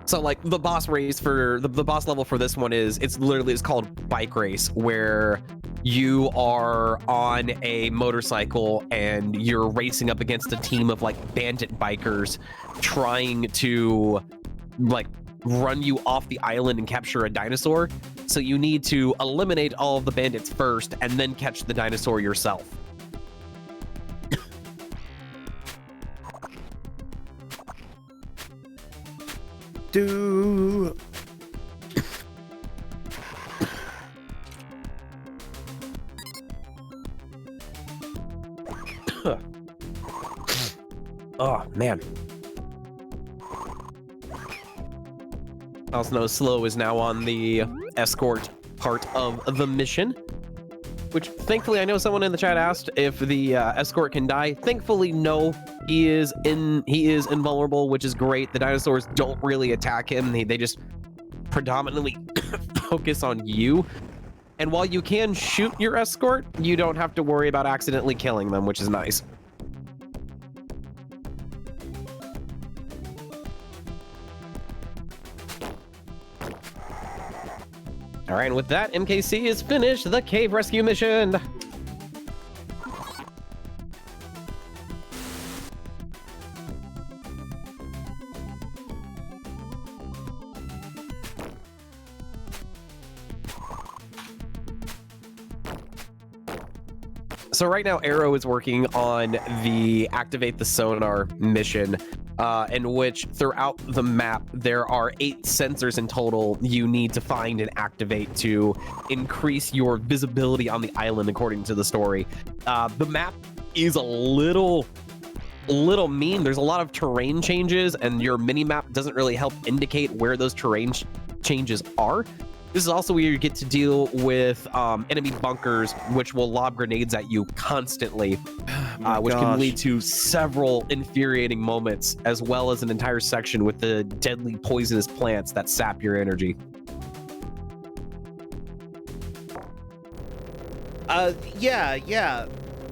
So like the boss race for the boss level for this one it's called Bike Race, where you are on a motorcycle and you're racing up against a team of like bandit bikers trying to like run you off the island and capture a dinosaur. So you need to eliminate all of the bandits first and then catch the dinosaur yourself. Oh, man. Also known Slow is now on the escort part of the mission, which thankfully I know someone in the chat asked if the escort can die. Thankfully, no. He is invulnerable, which is great. The dinosaurs don't really attack him. They just predominantly focus on you. And while you can shoot your escort, you don't have to worry about accidentally killing them, which is nice. All right, and with that, MKC is finished the cave rescue mission. So right now, Arrow is working on the Activate the Sonar mission, in which throughout the map, there are 8 sensors in total you need to find and activate to increase your visibility on the island, according to the story. The map is a little mean. There's a lot of terrain changes, and your mini-map doesn't really help indicate where those terrain changes are. This is also where you get to deal with enemy bunkers, which will lob grenades at you constantly, which can lead to several infuriating moments, as well as an entire section with the deadly poisonous plants that sap your energy. Yeah.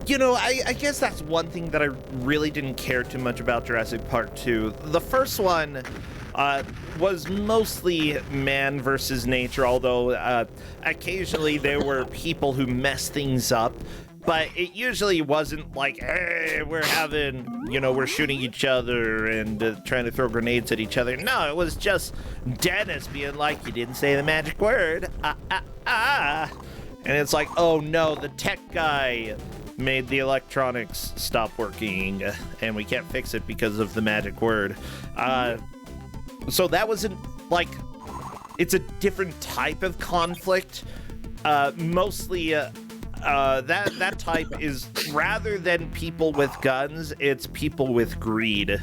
You know, I guess that's one thing that I really didn't care too much about Jurassic Park 2. The first one was mostly man versus nature, although occasionally there were people who messed things up. But it usually wasn't like, hey, we're shooting each other and trying to throw grenades at each other. No, it was just Dennis being like, you didn't say the magic word. And it's like, oh no, the tech guy made the electronics stop working and we can't fix it because of the magic word. So that wasn't like, it's a different type of conflict. Mostly that type is, rather than people with guns, it's people with greed.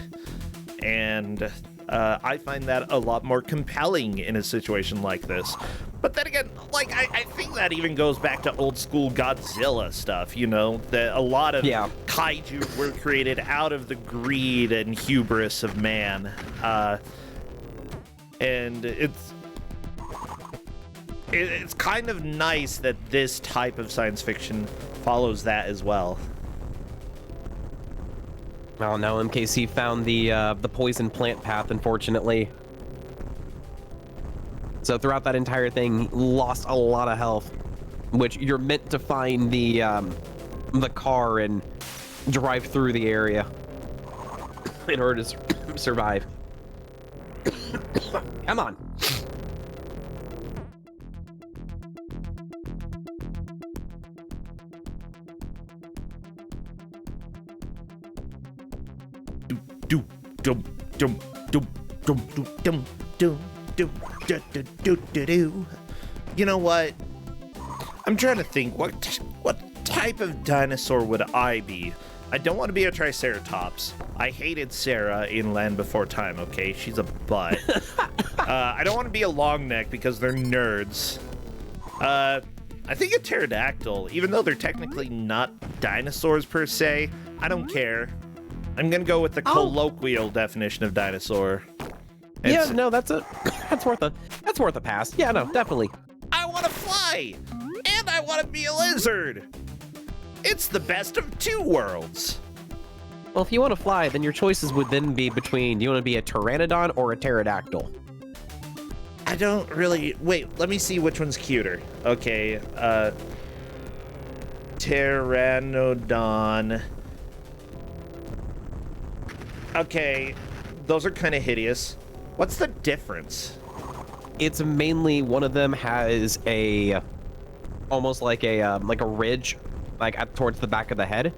And I find that a lot more compelling in a situation like this. But then again, like, I think that even goes back to old school Godzilla stuff, you know? That a lot of kaiju were created out of the greed and hubris of man. And it's kind of nice that this type of science fiction follows that as well. Oh no, MKC found the poison plant path, unfortunately. So throughout that entire thing, lost a lot of health, which you're meant to find the car and drive through the area in order to survive. Come on. You know what? I'm trying to think, what type of dinosaur would I be? I don't want to be a Triceratops. I hated Sarah in Land Before Time, okay? She's a butt. I don't want to be a long neck because they're nerds. I think a pterodactyl, even though they're technically not dinosaurs per se, I don't care. I'm gonna go with the colloquial definition of dinosaur. Yeah, no, that's worth a pass. Yeah, no, definitely. I want to fly, and I want to be a lizard. It's the best of two worlds. Well, if you want to fly, then your choices would then be between, do you want to be a pteranodon or a pterodactyl? I don't really... Wait, let me see which one's cuter. Okay, pteranodon. Okay, those are kind of hideous. What's the difference? It's mainly one of them has almost like a ridge, like towards the back of the head,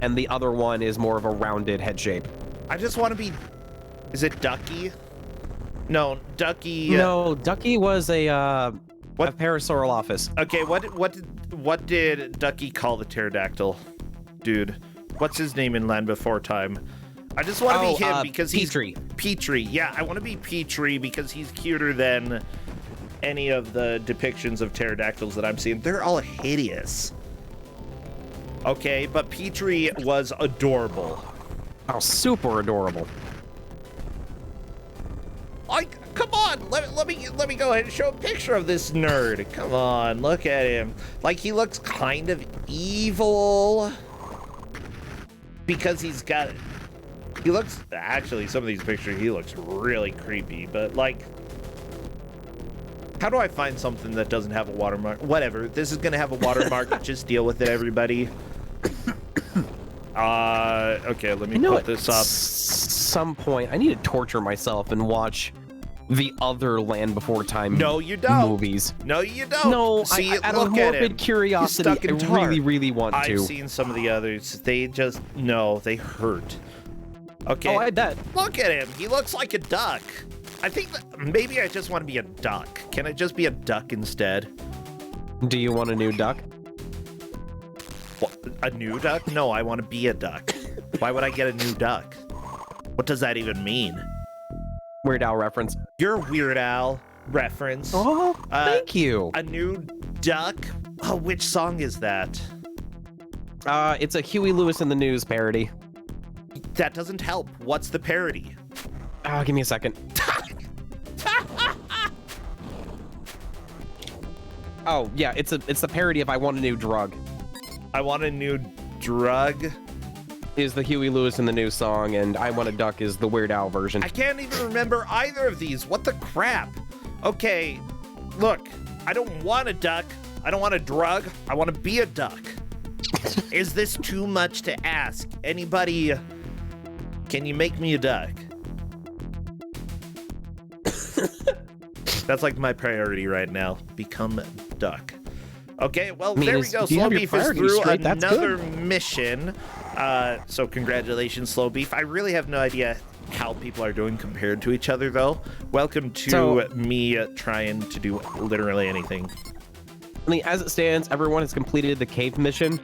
and the other one is more of a rounded head shape. I just want to be... Is it Ducky? No, Ducky... No, Ducky was a Parasaurolophus. Okay, what did Ducky call the pterodactyl? Dude, what's his name in Land Before Time? I just want to be him because he's Petrie. Petrie. Yeah, I want to be Petrie because he's cuter than any of the depictions of pterodactyls that I'm seeing. They're all hideous. Okay, but Petrie was adorable. Oh, super adorable. Like, come on, let me go ahead and show a picture of this nerd. Come on, look at him. Like, he looks kind of evil because he looks, actually, some of these pictures, he looks really creepy, but like, how do I find something that doesn't have a watermark? Whatever, this is gonna have a watermark, just deal with it, everybody. Okay, let me put this up. Some point, I need to torture myself and watch the other Land Before Time movies. No, you don't. No, see, out of morbid curiosity, I really, really want to. I've seen some of the others. They just, no, they hurt. Okay. Oh, I bet. Look at him. He looks like a duck. I think that maybe I just want to be a duck. Can I just be a duck instead? Do you want a new duck? What, a new duck? No, I want to be a duck. Why would I get a new duck? What does that even mean? Weird Al reference. Your Weird Al reference. Oh, thank you. A new duck? Oh, which song is that? It's a Huey Lewis in the News parody. That doesn't help. What's the parody? Oh, give me a second. Oh, yeah, it's the parody of I Want a New Drug. I Want a New Drug is the Huey Lewis in the News song, and I Want a Duck is the Weird Al version. I can't even remember either of these. What the crap? Okay, look, I don't want a duck. I don't want a drug. I want to be a duck. Is this too much to ask? Anybody, can you make me a duck? That's like my priority right now. Become duck. Okay, well, there we go. Slow Beef is through another mission. So congratulations, Slow Beef. I really have no idea how people are doing compared to each other, though. Welcome to me trying to do literally anything. I mean, as it stands, everyone has completed the cave mission.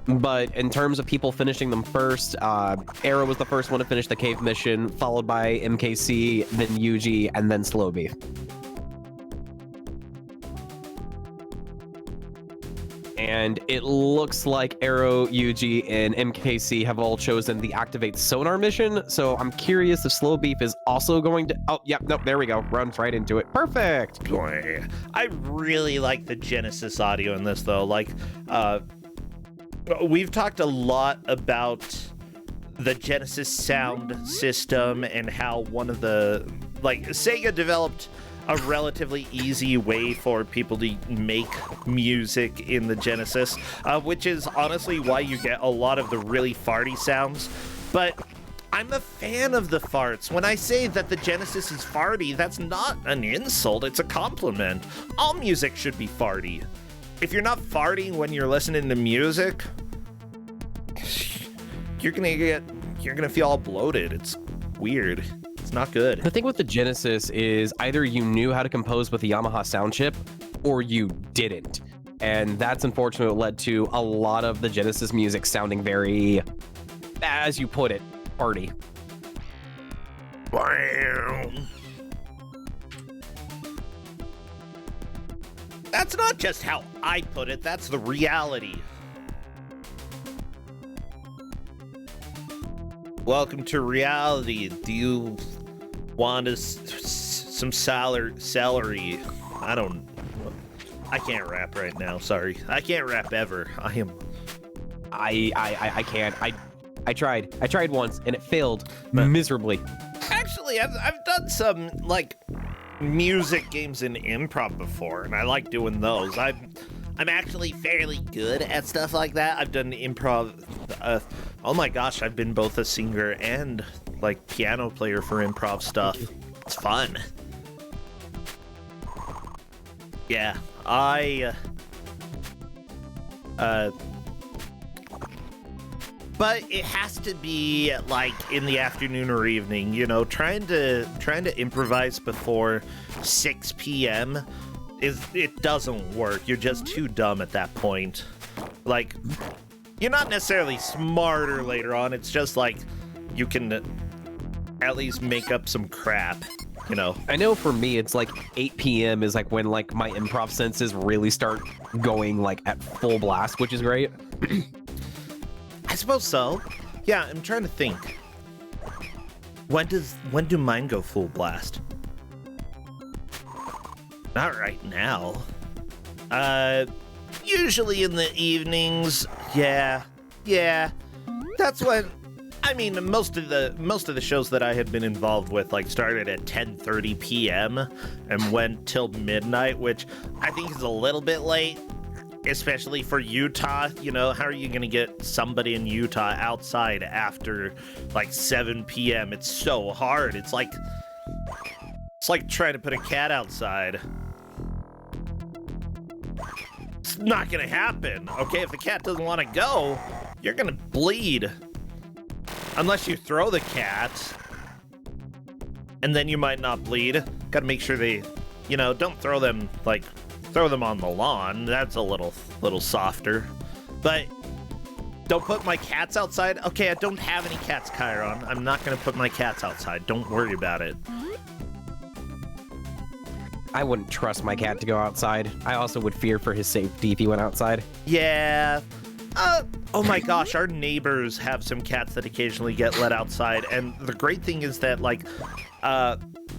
But in terms of people finishing them first, Arrow was the first one to finish the cave mission, followed by MKC, then Yuji, and then Slow Beef. And it looks like Arrow, Yuji, and MKC have all chosen the Activate Sonar mission, so I'm curious if Slow Beef is also going to... Oh, yep, nope, there we go. Runs right into it. Perfect! I really like the Genesis audio in this, though. Like, we've talked a lot about the Genesis sound system and how one of the... Like, Sega developed a relatively easy way for people to make music in the Genesis, which is honestly why you get a lot of the really farty sounds. But I'm a fan of the farts. When I say that the Genesis is farty, that's not an insult, it's a compliment. All music should be farty. If you're not farting when you're listening to music, you're gonna feel all bloated. It's weird. It's not good. The thing with the Genesis is either you knew how to compose with the Yamaha sound chip or you didn't. And that's unfortunately what led to a lot of the Genesis music sounding very, as you put it, party. That's not just how I put it, that's the reality. Welcome to reality. Do you want some celery? I can't rap right now, sorry. I can't rap ever. I can't. I tried once and it failed miserably. Actually, I've done some like music games in improv before, and I like doing those. I'm actually fairly good at stuff like that. I've done improv. Oh my gosh, I've been both a singer and like piano player for improv stuff. It's fun. Yeah, but it has to be like in the afternoon or evening, you know, trying to improvise before 6 p.m. it doesn't work. You're just too dumb at that point. Like, you're not necessarily smarter later on. It's just like you can at least make up some crap, you know. I know for me, it's like 8 p.m. is like when like my improv senses really start going like at full blast, which is great. I suppose so. Yeah, I'm trying to think. When do mine go full blast? Not right now. Usually in the evenings. Yeah. That's when. I mean, most of the shows that I had been involved with like started at 10:30 p.m. and went till midnight, which I think is a little bit late, especially for Utah. You know, how are you gonna get somebody in Utah outside after like 7 p.m.? It's so hard. It's like trying to put a cat outside. It's not gonna happen. Okay, if the cat doesn't want to go, you're gonna bleed. Unless you throw the cat, and then you might not bleed. Gotta make sure they, you know, don't throw them on the lawn. That's a little softer. But don't put my cats outside. Okay, I don't have any cats, Chiron. I'm not gonna put my cats outside. Don't worry about it. I wouldn't trust my cat to go outside. I also would fear for his safety if he went outside. Yeah. Oh my gosh, our neighbors have some cats that occasionally get let outside, and the great thing is that, like,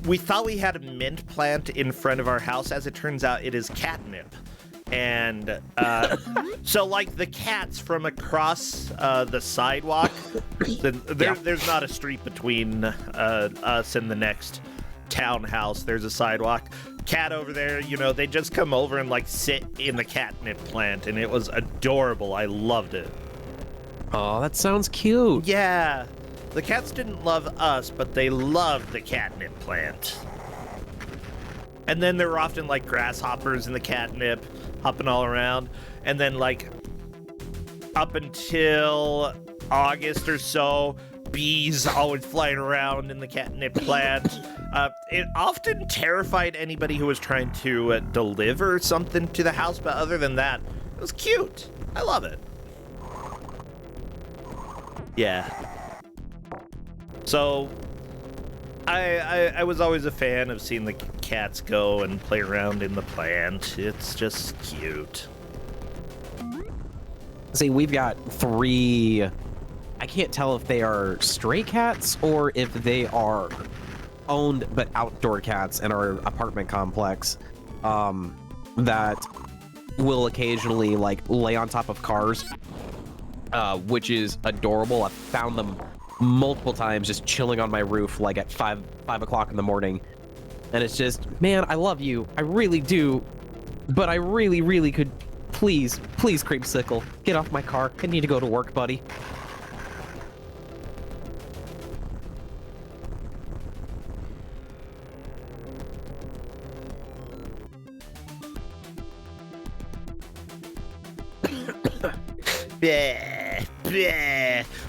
we thought we had a mint plant in front of our house. As it turns out, it is catnip. And so, like, the cats from across the sidewalk, there's not a street between us and the next townhouse. There's a sidewalk. Cat over there, you know, they just come over and like sit in the catnip plant, and it was adorable. I loved it. Oh, that sounds cute. Yeah, the cats didn't love us, but they loved the catnip plant. And then there were often like grasshoppers in the catnip hopping all around, and then like up until August or so, bees always flying around in the catnip plant. It often terrified anybody who was trying to deliver something to the house, but other than that, it was cute. I love it. Yeah. So, I was always a fan of seeing the cats go and play around in the plant. It's just cute. See, we've got 3... I can't tell if they are stray cats or if they are owned but outdoor cats in our apartment complex that will occasionally like lay on top of cars, which is adorable. I've found them multiple times just chilling on my roof like at 5 o'clock in the morning, and it's just, man, I love you, I really do, but I really could please Creepsicle, get off my car. I need to go to work, buddy.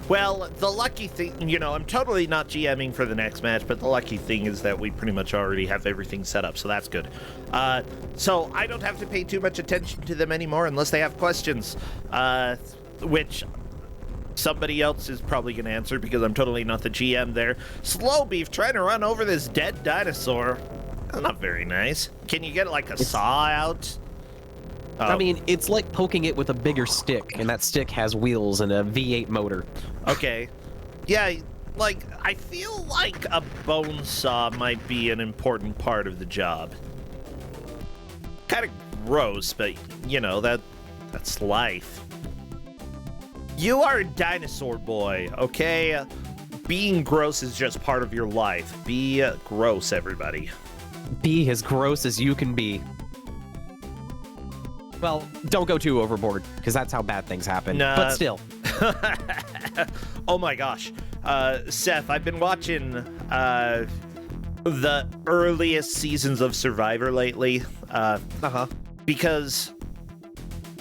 Well, the lucky thing, you know, I'm totally not GMing for the next match, but the lucky thing is that we pretty much already have everything set up, so that's good. So I don't have to pay too much attention to them anymore unless they have questions, which somebody else is probably going to answer because I'm totally not the GM there. Slow Beef trying to run over this dead dinosaur. That's not very nice. Can you get like a saw out? Oh. I mean, it's like poking it with a bigger stick, and that stick has wheels and a V8 motor. Okay. Yeah, like, I feel like a bone saw might be an important part of the job. Kind of gross, but, you know, that's life. You are a dinosaur boy, okay? Being gross is just part of your life. Be gross, everybody. Be as gross as you can be. Well, don't go too overboard, because that's how bad things happen. But still. Oh my gosh. Seth, I've been watching the earliest seasons of Survivor lately. Because,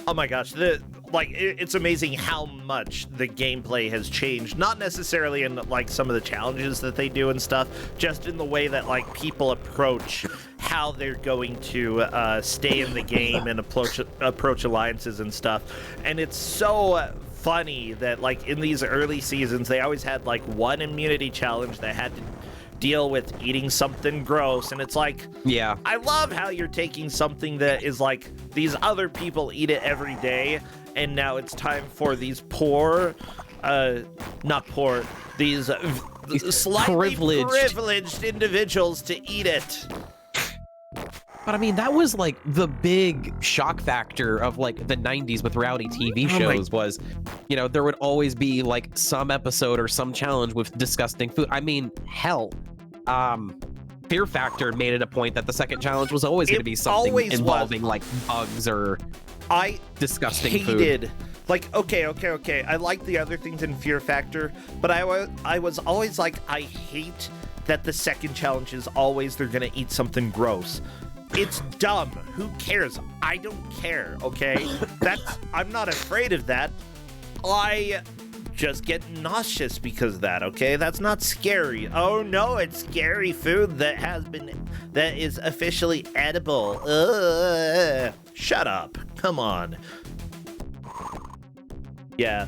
oh my gosh, it's amazing how much the gameplay has changed. Not necessarily in like some of the challenges that they do and stuff, just in the way that like people approach how they're going to stay in the game and approach alliances and stuff. And it's so funny that like in these early seasons they always had like one immunity challenge that had to deal with eating something gross, and it's like, Yeah. I love how you're taking something that is like these other people eat it every day, and now it's time for these these slightly privileged individuals to eat it. But I mean, that was like the big shock factor of like the 90s with reality TV shows was, you know, there would always be like some episode or some challenge with disgusting food. I mean, hell, Fear Factor made it a point that the second challenge was always going to be something involving like bugs or disgusting food. Like, okay. I like the other things in Fear Factor, but I was always like, I hate that the second challenge is always they're gonna eat something gross. It's dumb. Who cares? I don't care, okay? I'm not afraid of that. I just get nauseous because of that, okay? That's not scary. Oh no, it's scary food that is officially edible. Shut up. Come on. Yeah,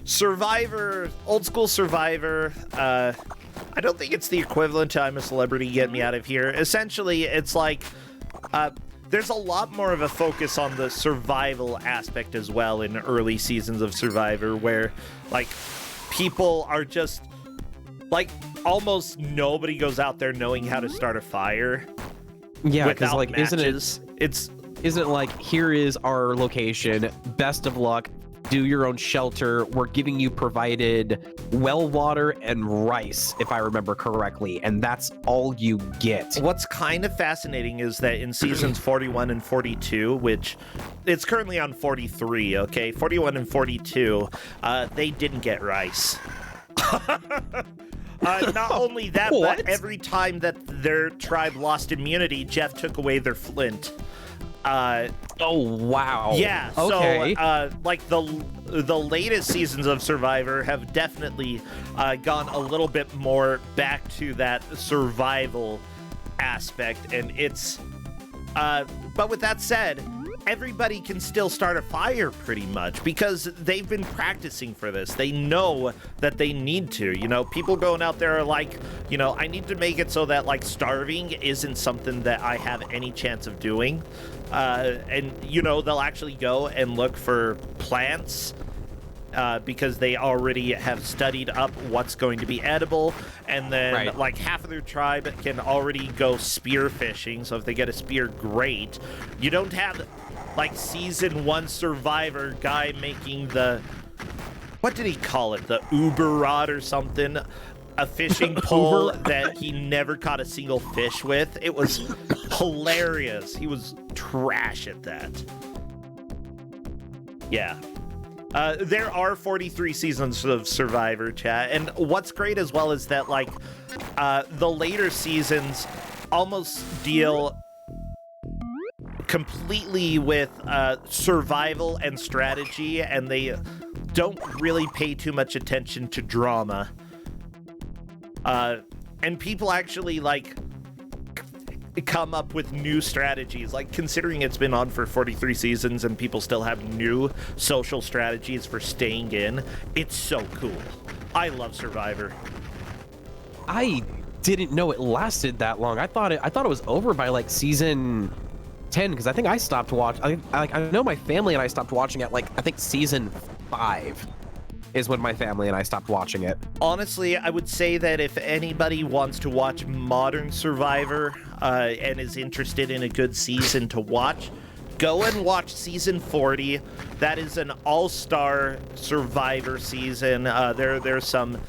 Survivor, old school Survivor, I don't think it's the equivalent to I'm a Celebrity, Get Me Out of Here. Essentially, it's like, there's a lot more of a focus on the survival aspect as well in early seasons of Survivor, where, like, people are just, like, almost nobody goes out there knowing how to start a fire. Yeah, because, like, matches. Isn't it like, here is our location, best of luck, do your own shelter, we're giving you provided well water and rice, if I remember correctly, and that's all you get. What's kind of fascinating is that in seasons 41 and 42, which it's currently on 43, okay, 41 and 42, they didn't get rice. Not only that, but every time that their tribe lost immunity, Jeff took away their flint. Oh wow. Yeah. Okay. So, like the latest seasons of Survivor have definitely gone a little bit more back to that survival aspect, and it's. But with that said, everybody can still start a fire pretty much because they've been practicing for this. They know that they need to. You know, people going out there are like, you know, I need to make it so that like starving isn't something that I have any chance of doing. And, you know, they'll actually go and look for plants because they already have studied up what's going to be edible. And then, like, half of their tribe can already go spear fishing. So if they get a spear, great. You don't have, like, season 1 Survivor guy making the... What did he call it? The Uber rod or something? A fishing pole that he never caught a single fish with. It was hilarious. He was trash at that. Yeah. There are 43 seasons of Survivor, chat. And what's great as well is that, like, the later seasons almost deal completely with survival and strategy, and they don't really pay too much attention to drama. And people actually, like, come up with new strategies. Like, considering it's been on for 43 seasons and people still have new social strategies for staying in, it's so cool. I love Survivor. I didn't know it lasted that long. I thought it was over by, like, season 10, because I think I stopped watching. I know my family and I stopped watching it, like, I think season 5. Is when my family and I stopped watching it. Honestly, I would say that if anybody wants to watch modern Survivor and is interested in a good season to watch, go and watch season 40. That is an all-star Survivor season. There's some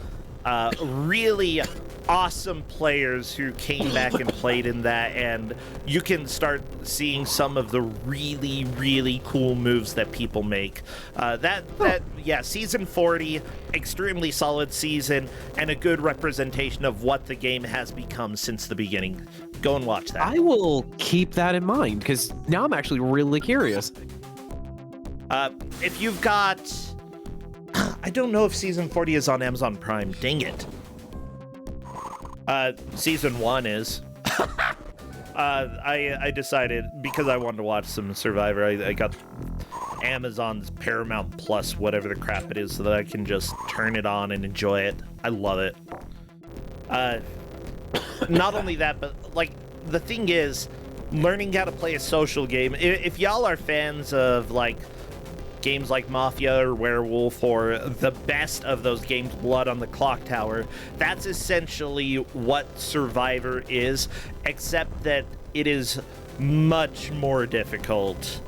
really awesome players who came back and played in that, and you can start seeing some of the really, really cool moves that people make. Yeah, season 40, extremely solid season, and a good representation of what the game has become since the beginning. Go and watch that. I will keep that in mind, because now I'm actually really curious. If you've got... I don't know if season 40 is on Amazon Prime. Dang it. Season 1 is. I decided, because I wanted to watch some Survivor, I got Amazon's Paramount Plus, whatever the crap it is, so that I can just turn it on and enjoy it. I love it. Not only that, but like the thing is, learning how to play a social game. If y'all are fans of like games like Mafia or Werewolf or the best of those games, Blood on the Clock Tower, that's essentially what Survivor is, except that it is much more difficult.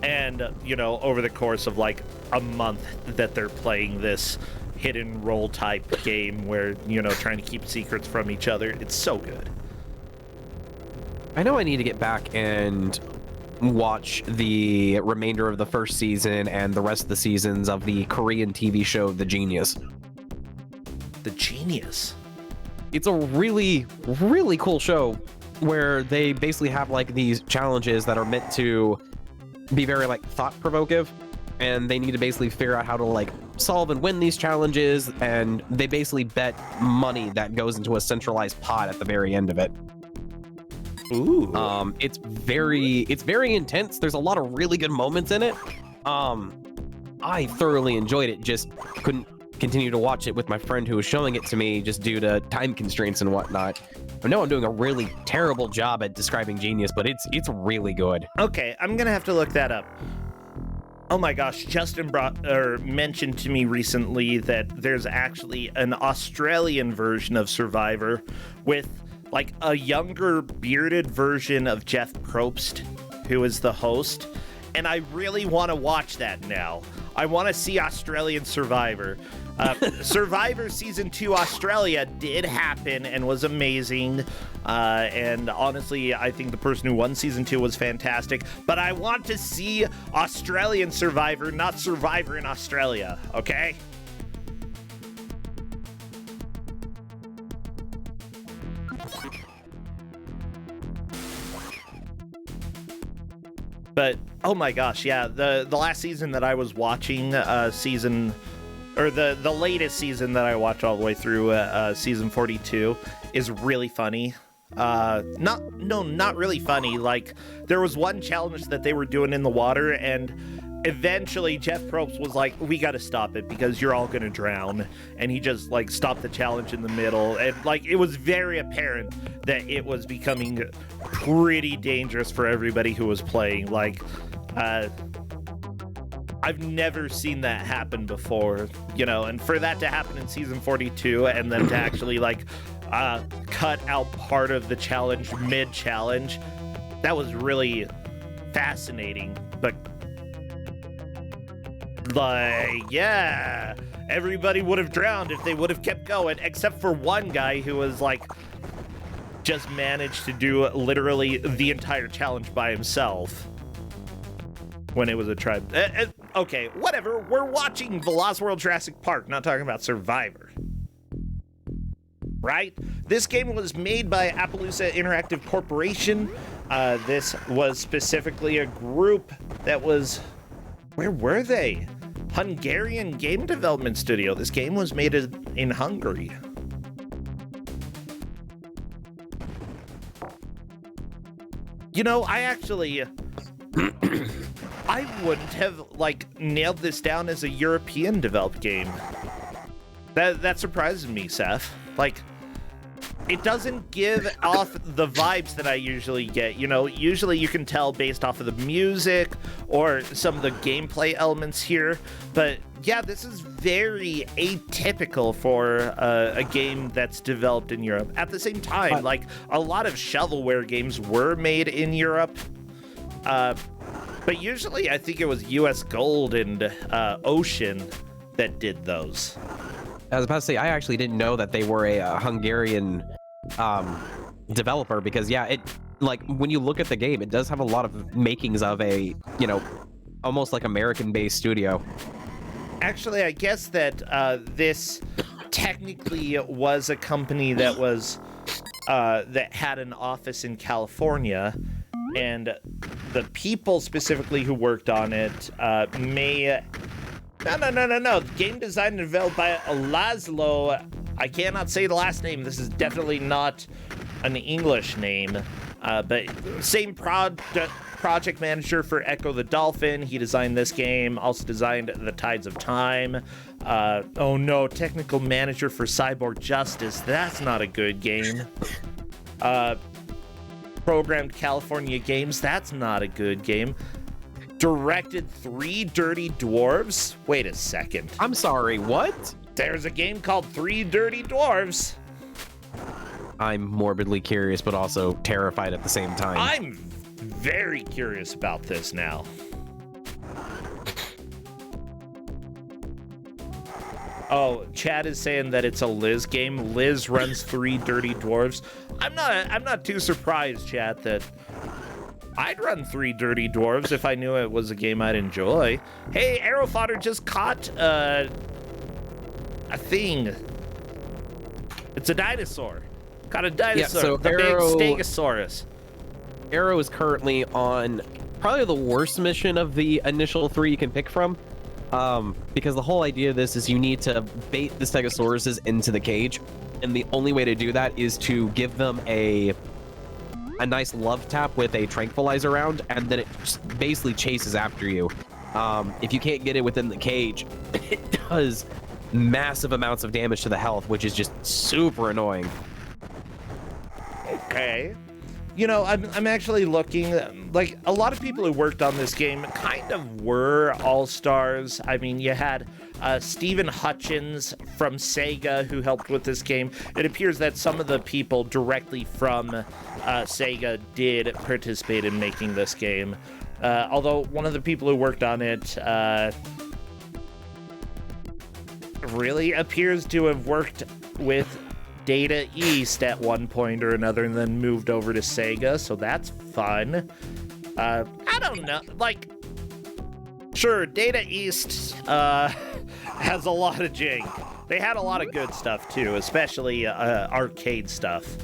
And, you know, over the course of like a month that they're playing this hidden role type game where, you know, trying to keep secrets from each other, it's so good. I know I need to get back and watch the remainder of the first season and the rest of the seasons of the Korean TV show The Genius. The Genius? It's a really, really cool show where they basically have like these challenges that are meant to be very like thought-provoking, and they need to basically figure out how to like solve and win these challenges, and they basically bet money that goes into a centralized pot at the very end of it. Ooh. It's very intense. There's a lot of really good moments in it. I thoroughly enjoyed it. Just couldn't continue to watch it with my friend who was showing it to me just due to time constraints and whatnot. I know I'm doing a really terrible job at describing Genius, but it's really good. Okay, I'm gonna have to look that up. Oh my gosh, Justin mentioned to me recently that there's actually an Australian version of Survivor with like a younger bearded version of Jeff Probst, who is the host, and I really want to watch that now. I want to see Australian Survivor. Survivor Season 2 Australia did happen and was amazing, and honestly, I think the person who won Season 2 was fantastic, but I want to see Australian Survivor, not Survivor in Australia, okay? But oh my gosh, yeah, the last season that I was watching, the latest season that I watched all the way through, season 42, is really funny. Not really funny. Like, there was one challenge that they were doing in the water, and eventually Jeff Probst was like, we gotta stop it because you're all gonna drown, and he just like stopped the challenge in the middle, and like it was very apparent that it was becoming pretty dangerous for everybody who was playing. Like, I've never seen that happen before, you know, and for that to happen in season 42 and then to actually like cut out part of the challenge mid-challenge, that was really fascinating. But like, yeah, everybody would have drowned if they would have kept going, except for one guy who was like just managed to do literally the entire challenge by himself when it was a tribe. Okay, whatever. We're watching The Lost World Jurassic Park, not talking about Survivor. Right? This game was made by Appaloosa Interactive Corporation. This was specifically a group that was... Where were they? Hungarian game development studio. This game was made in Hungary. You know, I actually... I wouldn't have, like, nailed this down as a European developed game. That surprises me, Seth. Like, it doesn't give off the vibes that I usually get. You know, usually you can tell based off of the music or some of the gameplay elements here. But yeah, this is very atypical for a game that's developed in Europe. At the same time, like, a lot of shovelware games were made in Europe. But usually I think it was US Gold and Ocean that did those. I was about to say, I actually didn't know that they were a Hungarian developer, because yeah, it, like, when you look at the game, it does have a lot of makings of a, you know, almost like American-based studio. Actually, I guess that this technically was a company that was that had an office in California, and the people specifically who worked on it may... No. Game designed and developed by Laszlo. I cannot say the last name. This is definitely not an English name. But same project manager for Echo the Dolphin. He designed this game, also designed The Tides of Time. Oh no, technical manager for Cyborg Justice. That's not a good game. Programmed California Games. That's not a good game. Directed 3 Dirty Dwarves. Wait a second. I'm sorry, what? There's a game called 3 Dirty Dwarves. I'm morbidly curious, but also terrified at the same time. I'm very curious about this now. Oh, Chad is saying that it's a Liz game. Liz runs 3 Dirty Dwarves. I'm not too surprised, Chad, that I'd run 3 Dirty Dwarves if I knew it was a game I'd enjoy. Hey, Arrow Fodder just caught a thing. It's a dinosaur. Caught a dinosaur. Yeah, so the Arrow, big Stegosaurus. Arrow is currently on probably the worst mission of the initial 3 you can pick from. Because the whole idea of this is you need to bait the Stegosauruses into the cage, and the only way to do that is to give them a nice love tap with a tranquilizer round, and then it just basically chases after you. If you can't get it within the cage, it does massive amounts of damage to the health, which is just super annoying. Okay. You know, I'm actually looking, like, a lot of people who worked on this game kind of were all-stars. I mean, you had Stephen Hutchins from Sega who helped with this game. It appears that some of the people directly from Sega did participate in making this game. Although one of the people who worked on it really appears to have worked with Data East at one point or another and then moved over to Sega, so that's fun. I don't know, like, sure, Data East has a lot of jank. They had a lot of good stuff too, especially arcade stuff.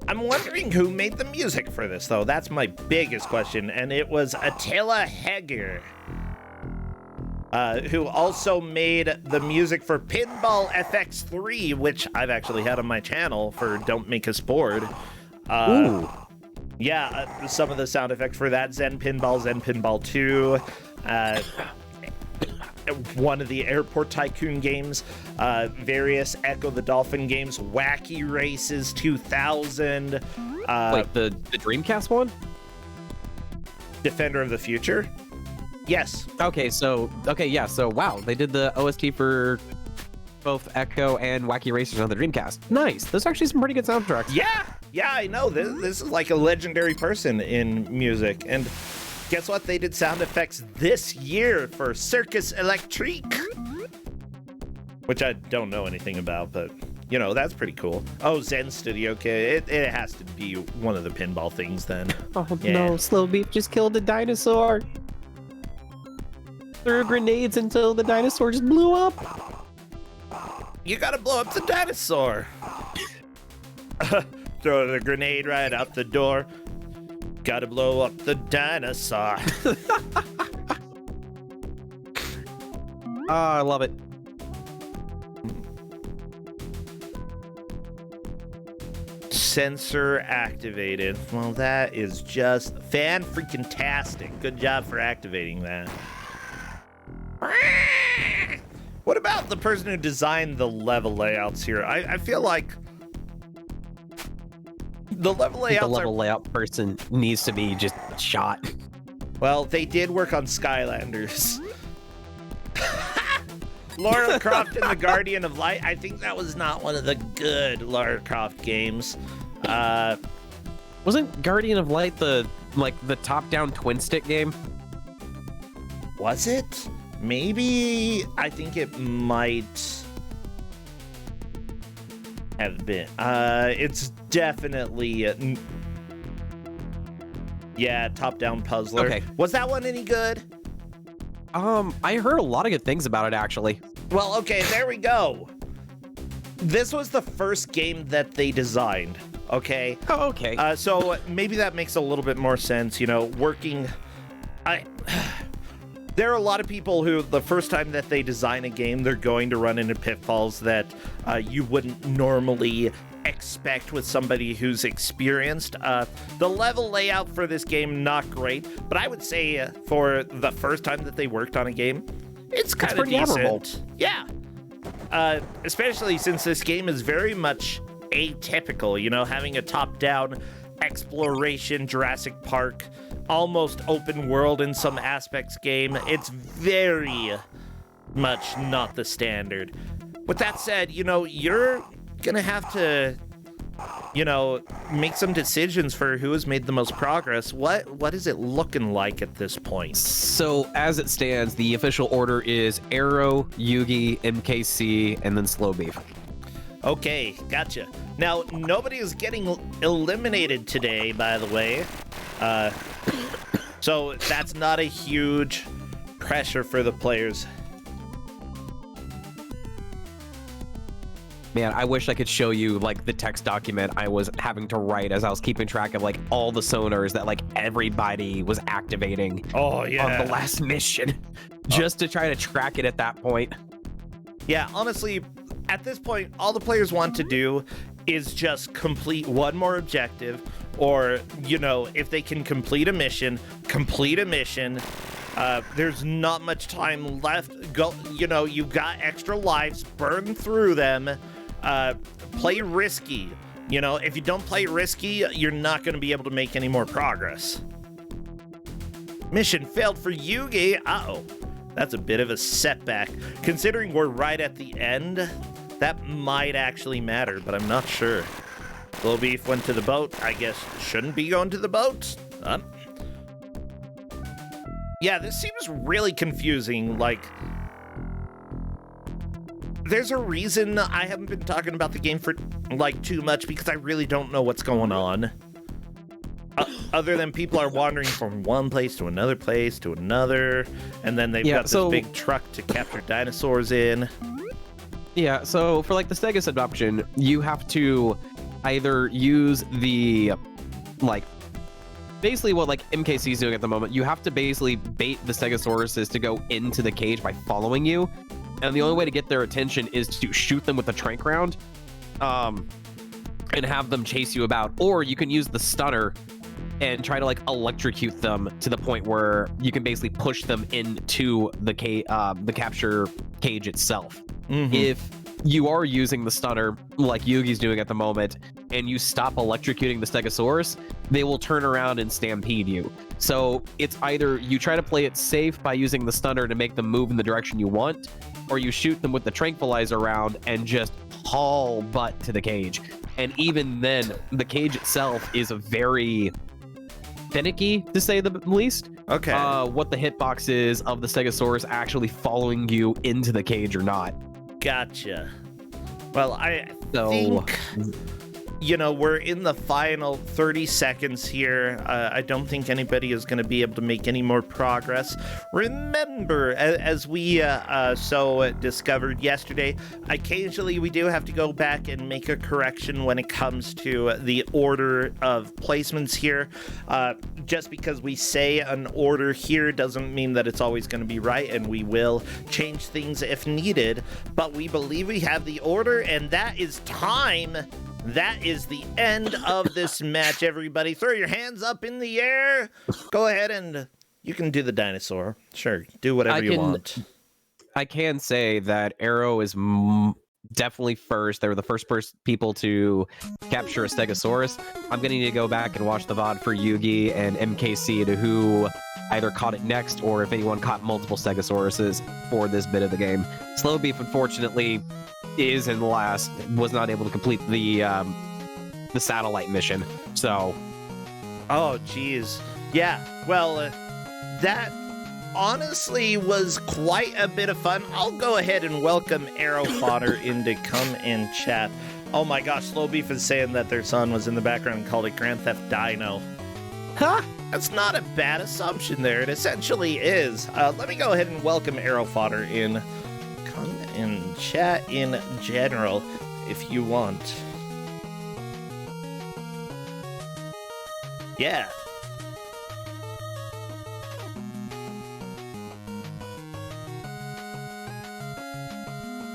I'm wondering who made the music for this, though. That's my biggest question, and it was Attila Heger, who also made the music for Pinball FX3, which I've actually had on my channel for Don't Make Us Bored. Ooh. Yeah, some of the sound effects for that, Zen Pinball 2, one of the Airport Tycoon games, various Echo the Dolphin games, Wacky Races 2000. Like the Dreamcast one? Defender of the Future? Yes. Okay, yeah, so wow, they did the OST for both Echo and Wacky Racers on the Dreamcast. Nice. There's actually some pretty good soundtracks. Yeah, I know. This is like a legendary person in music. And guess what? They did sound effects this year for Circus Electrique, which I don't know anything about, but you know, that's pretty cool. Oh, Zen Studio. Okay, it has to be one of the pinball things then. Oh no, Slow Beef just killed the dinosaur. Threw grenades until the dinosaur just blew up. You gotta blow up the dinosaur. Throw the grenade right out the door. Gotta blow up the dinosaur. I love it. Sensor activated. Well, that is just fan-freaking-tastic. Good job for activating that. What about the person who designed the level layouts here? I feel like the level layouts The level layout person needs to be just shot. Well, they did work on Skylanders. Lara Croft and the Guardian of Light. I think that was not one of the good Lara Croft games. Wasn't Guardian of Light the top-down twin stick game? Was it? Maybe. I think it might have been. It's definitely yeah, top-down puzzler. Okay. Was that one any good? I heard a lot of good things about it, actually. Well, okay, there we go. This was the first game that they designed, okay? Oh, okay. So maybe that makes a little bit more sense, you know, working... There are a lot of people who, the first time that they design a game, they're going to run into pitfalls that you wouldn't normally expect with somebody who's experienced. The level layout for this game, not great, but I would say for the first time that they worked on a game, it's kind of decent. admirable. Yeah. Especially since this game is very much atypical, you know, having a top-down exploration Jurassic Park, almost open world in some aspects game. It's very much not the standard. With that said, you know, you're gonna have to, you know, make some decisions for who has made the most progress. What is it looking like at this point? So as it stands, the official order is Arrow, Yugi, MKC, and then Slow Beef. Okay, gotcha. Now, nobody is getting eliminated today, by the way. So that's not a huge pressure for the players. Man, I wish I could show you like the text document I was having to write as I was keeping track of like all the sonars that like everybody was activating Oh, yeah. on the last mission, just to try to track it at that point. Yeah, honestly, at this point, all the players want to do is just complete one more objective, or, you know, if they can complete a mission, complete a mission. There's not much time left. Go, you know, you've got extra lives, burn through them. Play risky. You know, if you don't play risky, you're not going to be able to make any more progress. Mission failed for Yugi. Uh-oh. That's a bit of a setback. Considering we're right at the end, that might actually matter, but I'm not sure. Slow Beef went to the boat. I guess shouldn't be going to the boat. Yeah, this seems really confusing. Like, there's a reason I haven't been talking about the game for, like, too much, because I really don't know what's going on. Other than people are wandering from one place to another, and then they've got this big truck to capture dinosaurs in. Yeah, so for like the Stegosaurus option, you have to either use the, like, basically what like MKC is doing at the moment. You have to basically bait the Stegosauruses to go into the cage by following you, and the only way to get their attention is to shoot them with a tranq round, and have them chase you about. Or you can use the stunner and try to like electrocute them to the point where you can basically push them into the capture cage itself. Mm-hmm. If you are using the stunner like Yugi's doing at the moment, and you stop electrocuting the Stegosaurus, they will turn around and stampede you. So it's either you try to play it safe by using the stunner to make them move in the direction you want, or you shoot them with the tranquilizer round and just haul butt to the cage. And even then, the cage itself is a very finicky, to say the least. Okay. What the hitbox is of the Stegosaurus actually following you into the cage or not. Gotcha. Well, I think, you know, we're in the final 30 seconds here. I don't think anybody is going to be able to make any more progress. Remember, as we discovered yesterday, occasionally we do have to go back and make a correction when it comes to the order of placements here. Just because we say an order here doesn't mean that it's always going to be right, and we will change things if needed. But we believe we have the order, and that is time. That is the end of this match, everybody. Throw your hands up in the air. Go ahead and you can do the dinosaur. Sure, do whatever you want. I can say that Arrow is definitely first. They were the first people to capture a Stegosaurus. I'm going to need to go back and watch the VOD for Yugi and MKC to who either caught it next or if anyone caught multiple Stegosauruses for this bit of the game. Slow Beef, unfortunately, is in the last, was not able to complete the satellite mission. So, oh geez, yeah. Well, that honestly was quite a bit of fun. I'll go ahead and welcome Arrow Fodder in to come and chat. Oh my gosh, Slow Beef is saying that their son was in the background and called it Grand Theft Dino. Huh? That's not a bad assumption there. It essentially is. Let me go ahead and welcome Arrow Fodder in. Come and chat in general if you want. Yeah.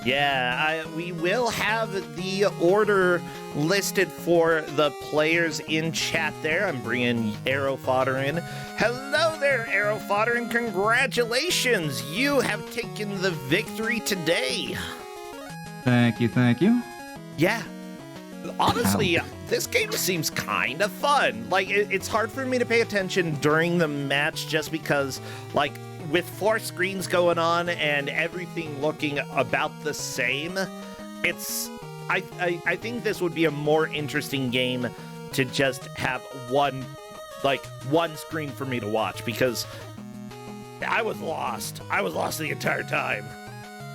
Yeah, we will have the order listed for the players in chat there. I'm bringing Arrow Fodder in. Hello there, Arrow Fodder, and congratulations! You have taken the victory today. Thank you, thank you. Yeah. Honestly, this game seems kind of fun. Like, it's hard for me to pay attention during the match just because, like, with 4 screens going on and everything looking about the same, I think this would be a more interesting game to just have one screen for me to watch, because I was lost. I was lost the entire time.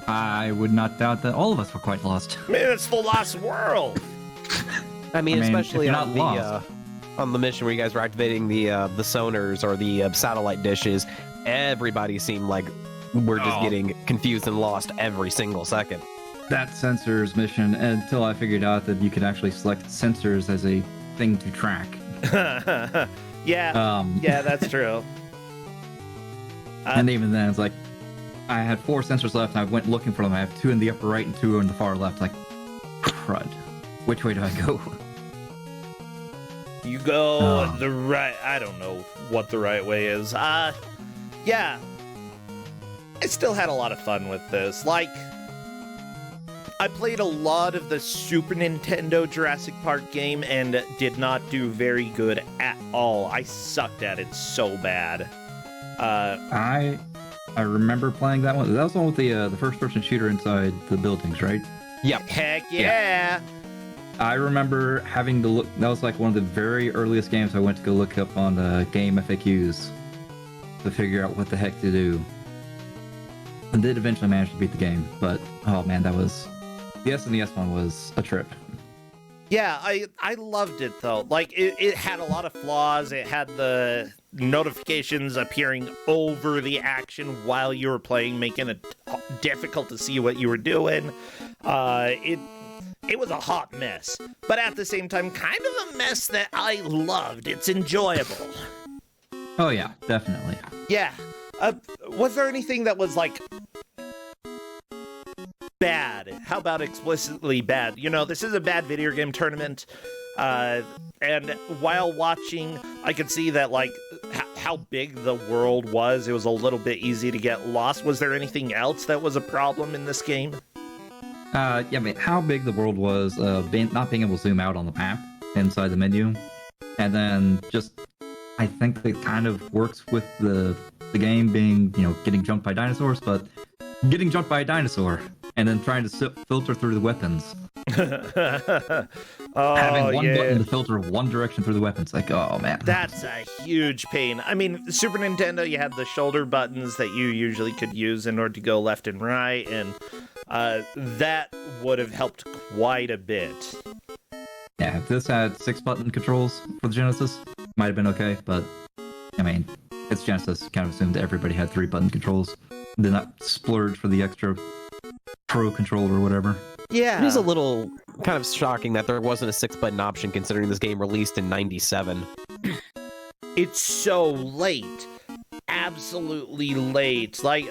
I would not doubt that all of us were quite lost. Man, it's the lost world. I mean, especially on the mission where you guys were activating the sonars or the satellite dishes, everybody seemed like we're just getting confused and lost every single second. That sensors mission, until I figured out that you could actually select sensors as a thing to track. Yeah, that's true. And even then, it's like, I had 4 sensors left, and I went looking for them. I have 2 in the upper right and 2 in the far left. Like, crud. Which way do I go? You go the right... I don't know what the right way is. Yeah. I still had a lot of fun with this. Like, I played a lot of the Super Nintendo Jurassic Park game and did not do very good at all. I sucked at it so bad. I remember playing that one. That was the one with the first-person shooter inside the buildings, right? Yep. Heck yeah! I remember having to look. That was like one of the very earliest games I went to go look up on game FAQs to figure out what the heck to do. And did eventually manage to beat the game, but oh man, that was the SNES one was a trip. Yeah, I loved it though. Like, it had a lot of flaws. It had the notifications appearing over the action while you were playing, making it difficult to see what you were doing. It was a hot mess, but at the same time, kind of a mess that I loved. It's enjoyable. Oh yeah, definitely. Yeah. Was there anything that was, like, bad? How about explicitly bad? You know, this is a bad video game tournament, and while watching, I could see that, like, how big the world was. It was a little bit easy to get lost. Was there anything else that was a problem in this game? Yeah, I mean, how big the world was, not being able to zoom out on the map inside the menu, and then just, I think it kind of works with the game being, you know, getting jumped by dinosaurs, but getting jumped by a dinosaur and then trying to filter through the weapons. Having one button to filter one direction through the weapons, like, oh man. That's a huge pain. I mean, Super Nintendo, you had the shoulder buttons that you usually could use in order to go left and right, and that would have helped quite a bit. Yeah, if this had 6-button controls for the Genesis, might have been okay, but I mean, it's Genesis, kind of assumed everybody had 3-button controls. Did not splurge for the extra Pro controller or whatever. Yeah. It is a little kind of shocking that there wasn't a 6-button option, considering this game released in '97. It's so late. Absolutely late. Like,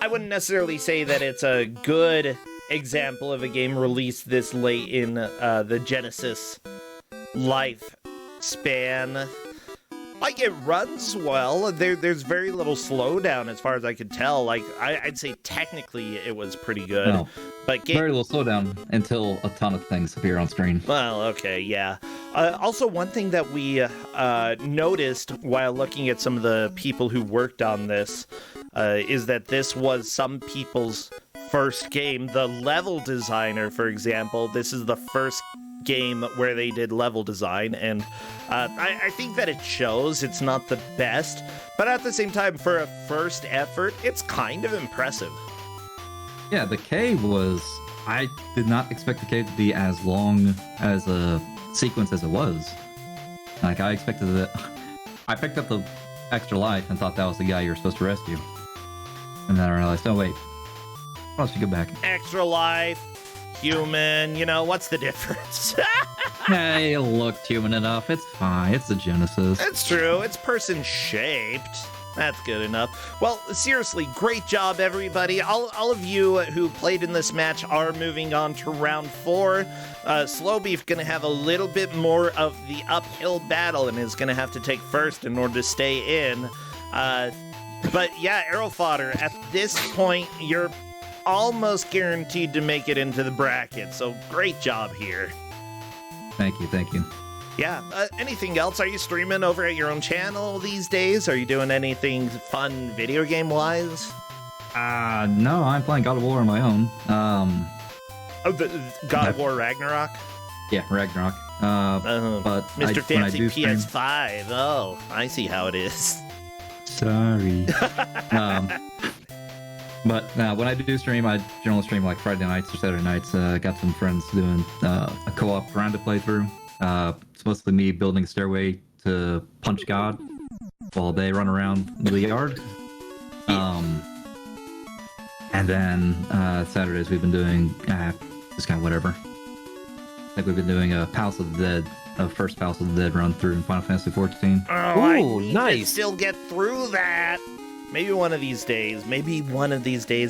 I wouldn't necessarily say that it's a good example of a game released this late in the Genesis life span. Like, it runs well. There's very little slowdown as far as I could tell. Like, I'd say technically it was pretty good. No, but very little slowdown until a ton of things appear on screen. Well, okay, yeah. Also, one thing that we noticed while looking at some of the people who worked on this is that this was some people's first game. The level designer, for example, this is the first game where they did level design, and I think that it shows. It's not the best, but at the same time, for a first effort, it's kind of impressive. Yeah, the cave was... I did not expect the cave to be as long as a sequence as it was. Like, I expected that... I picked up the extra life and thought that was the guy you were supposed to rescue. And then I realized, oh wait, why don't you go back? Extra life, human, you know, what's the difference? Hey, it looked human enough. It's fine. It's the Genesis. It's true. It's person-shaped. That's good enough. Well, seriously, great job, everybody. All of you who played in this match are moving on to round 4. Slowbeef going to have a little bit more of the uphill battle and is going to have to take first in order to stay in. But yeah, Arrow Fodder, at this point, you're almost guaranteed to make it into the bracket, so great job here. Thank you. Yeah, anything else? Are you streaming over at your own channel these days? Are you doing anything fun video game-wise? No, I'm playing God of War on my own. The God of War Ragnarok? Yeah, Ragnarok. But Mr. Fancy stream... PS5. Oh, I see how it is. Sorry. But when I do stream, I generally stream like Friday nights or Saturday nights. Got some friends doing a co-op Piranha playthrough. It's mostly me building a stairway to punch God while they run around the yard. And then Saturdays we've been doing just kind of whatever. I think we've been doing a Palace of the Dead, first Palace of the Dead run through in Final Fantasy 14. Oh, I need nice. to still get through that. Maybe one of these days.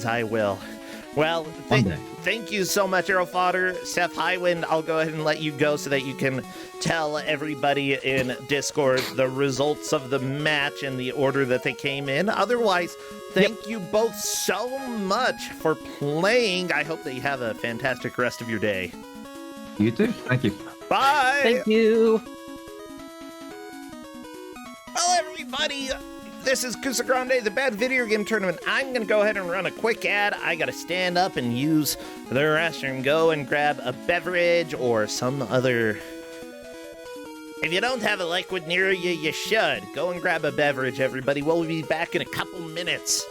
I will. Well, thank you so much, Arrow Fodder. Seth Highwind, I'll go ahead and let you go so that you can tell everybody in Discord the results of the match and the order that they came in. Otherwise, thank you both so much for playing. I hope that you have a fantastic rest of your day. You too. Thank you. Bye! Thank you. Well, everybody, this is Kusog7ande, the Bad Video Game Tournament. I'm going to go ahead and run a quick ad. I got to stand up and use the restroom. Go and grab a beverage or some other... If you don't have a liquid near you, you should. Go and grab a beverage, everybody. We'll be back in a couple minutes.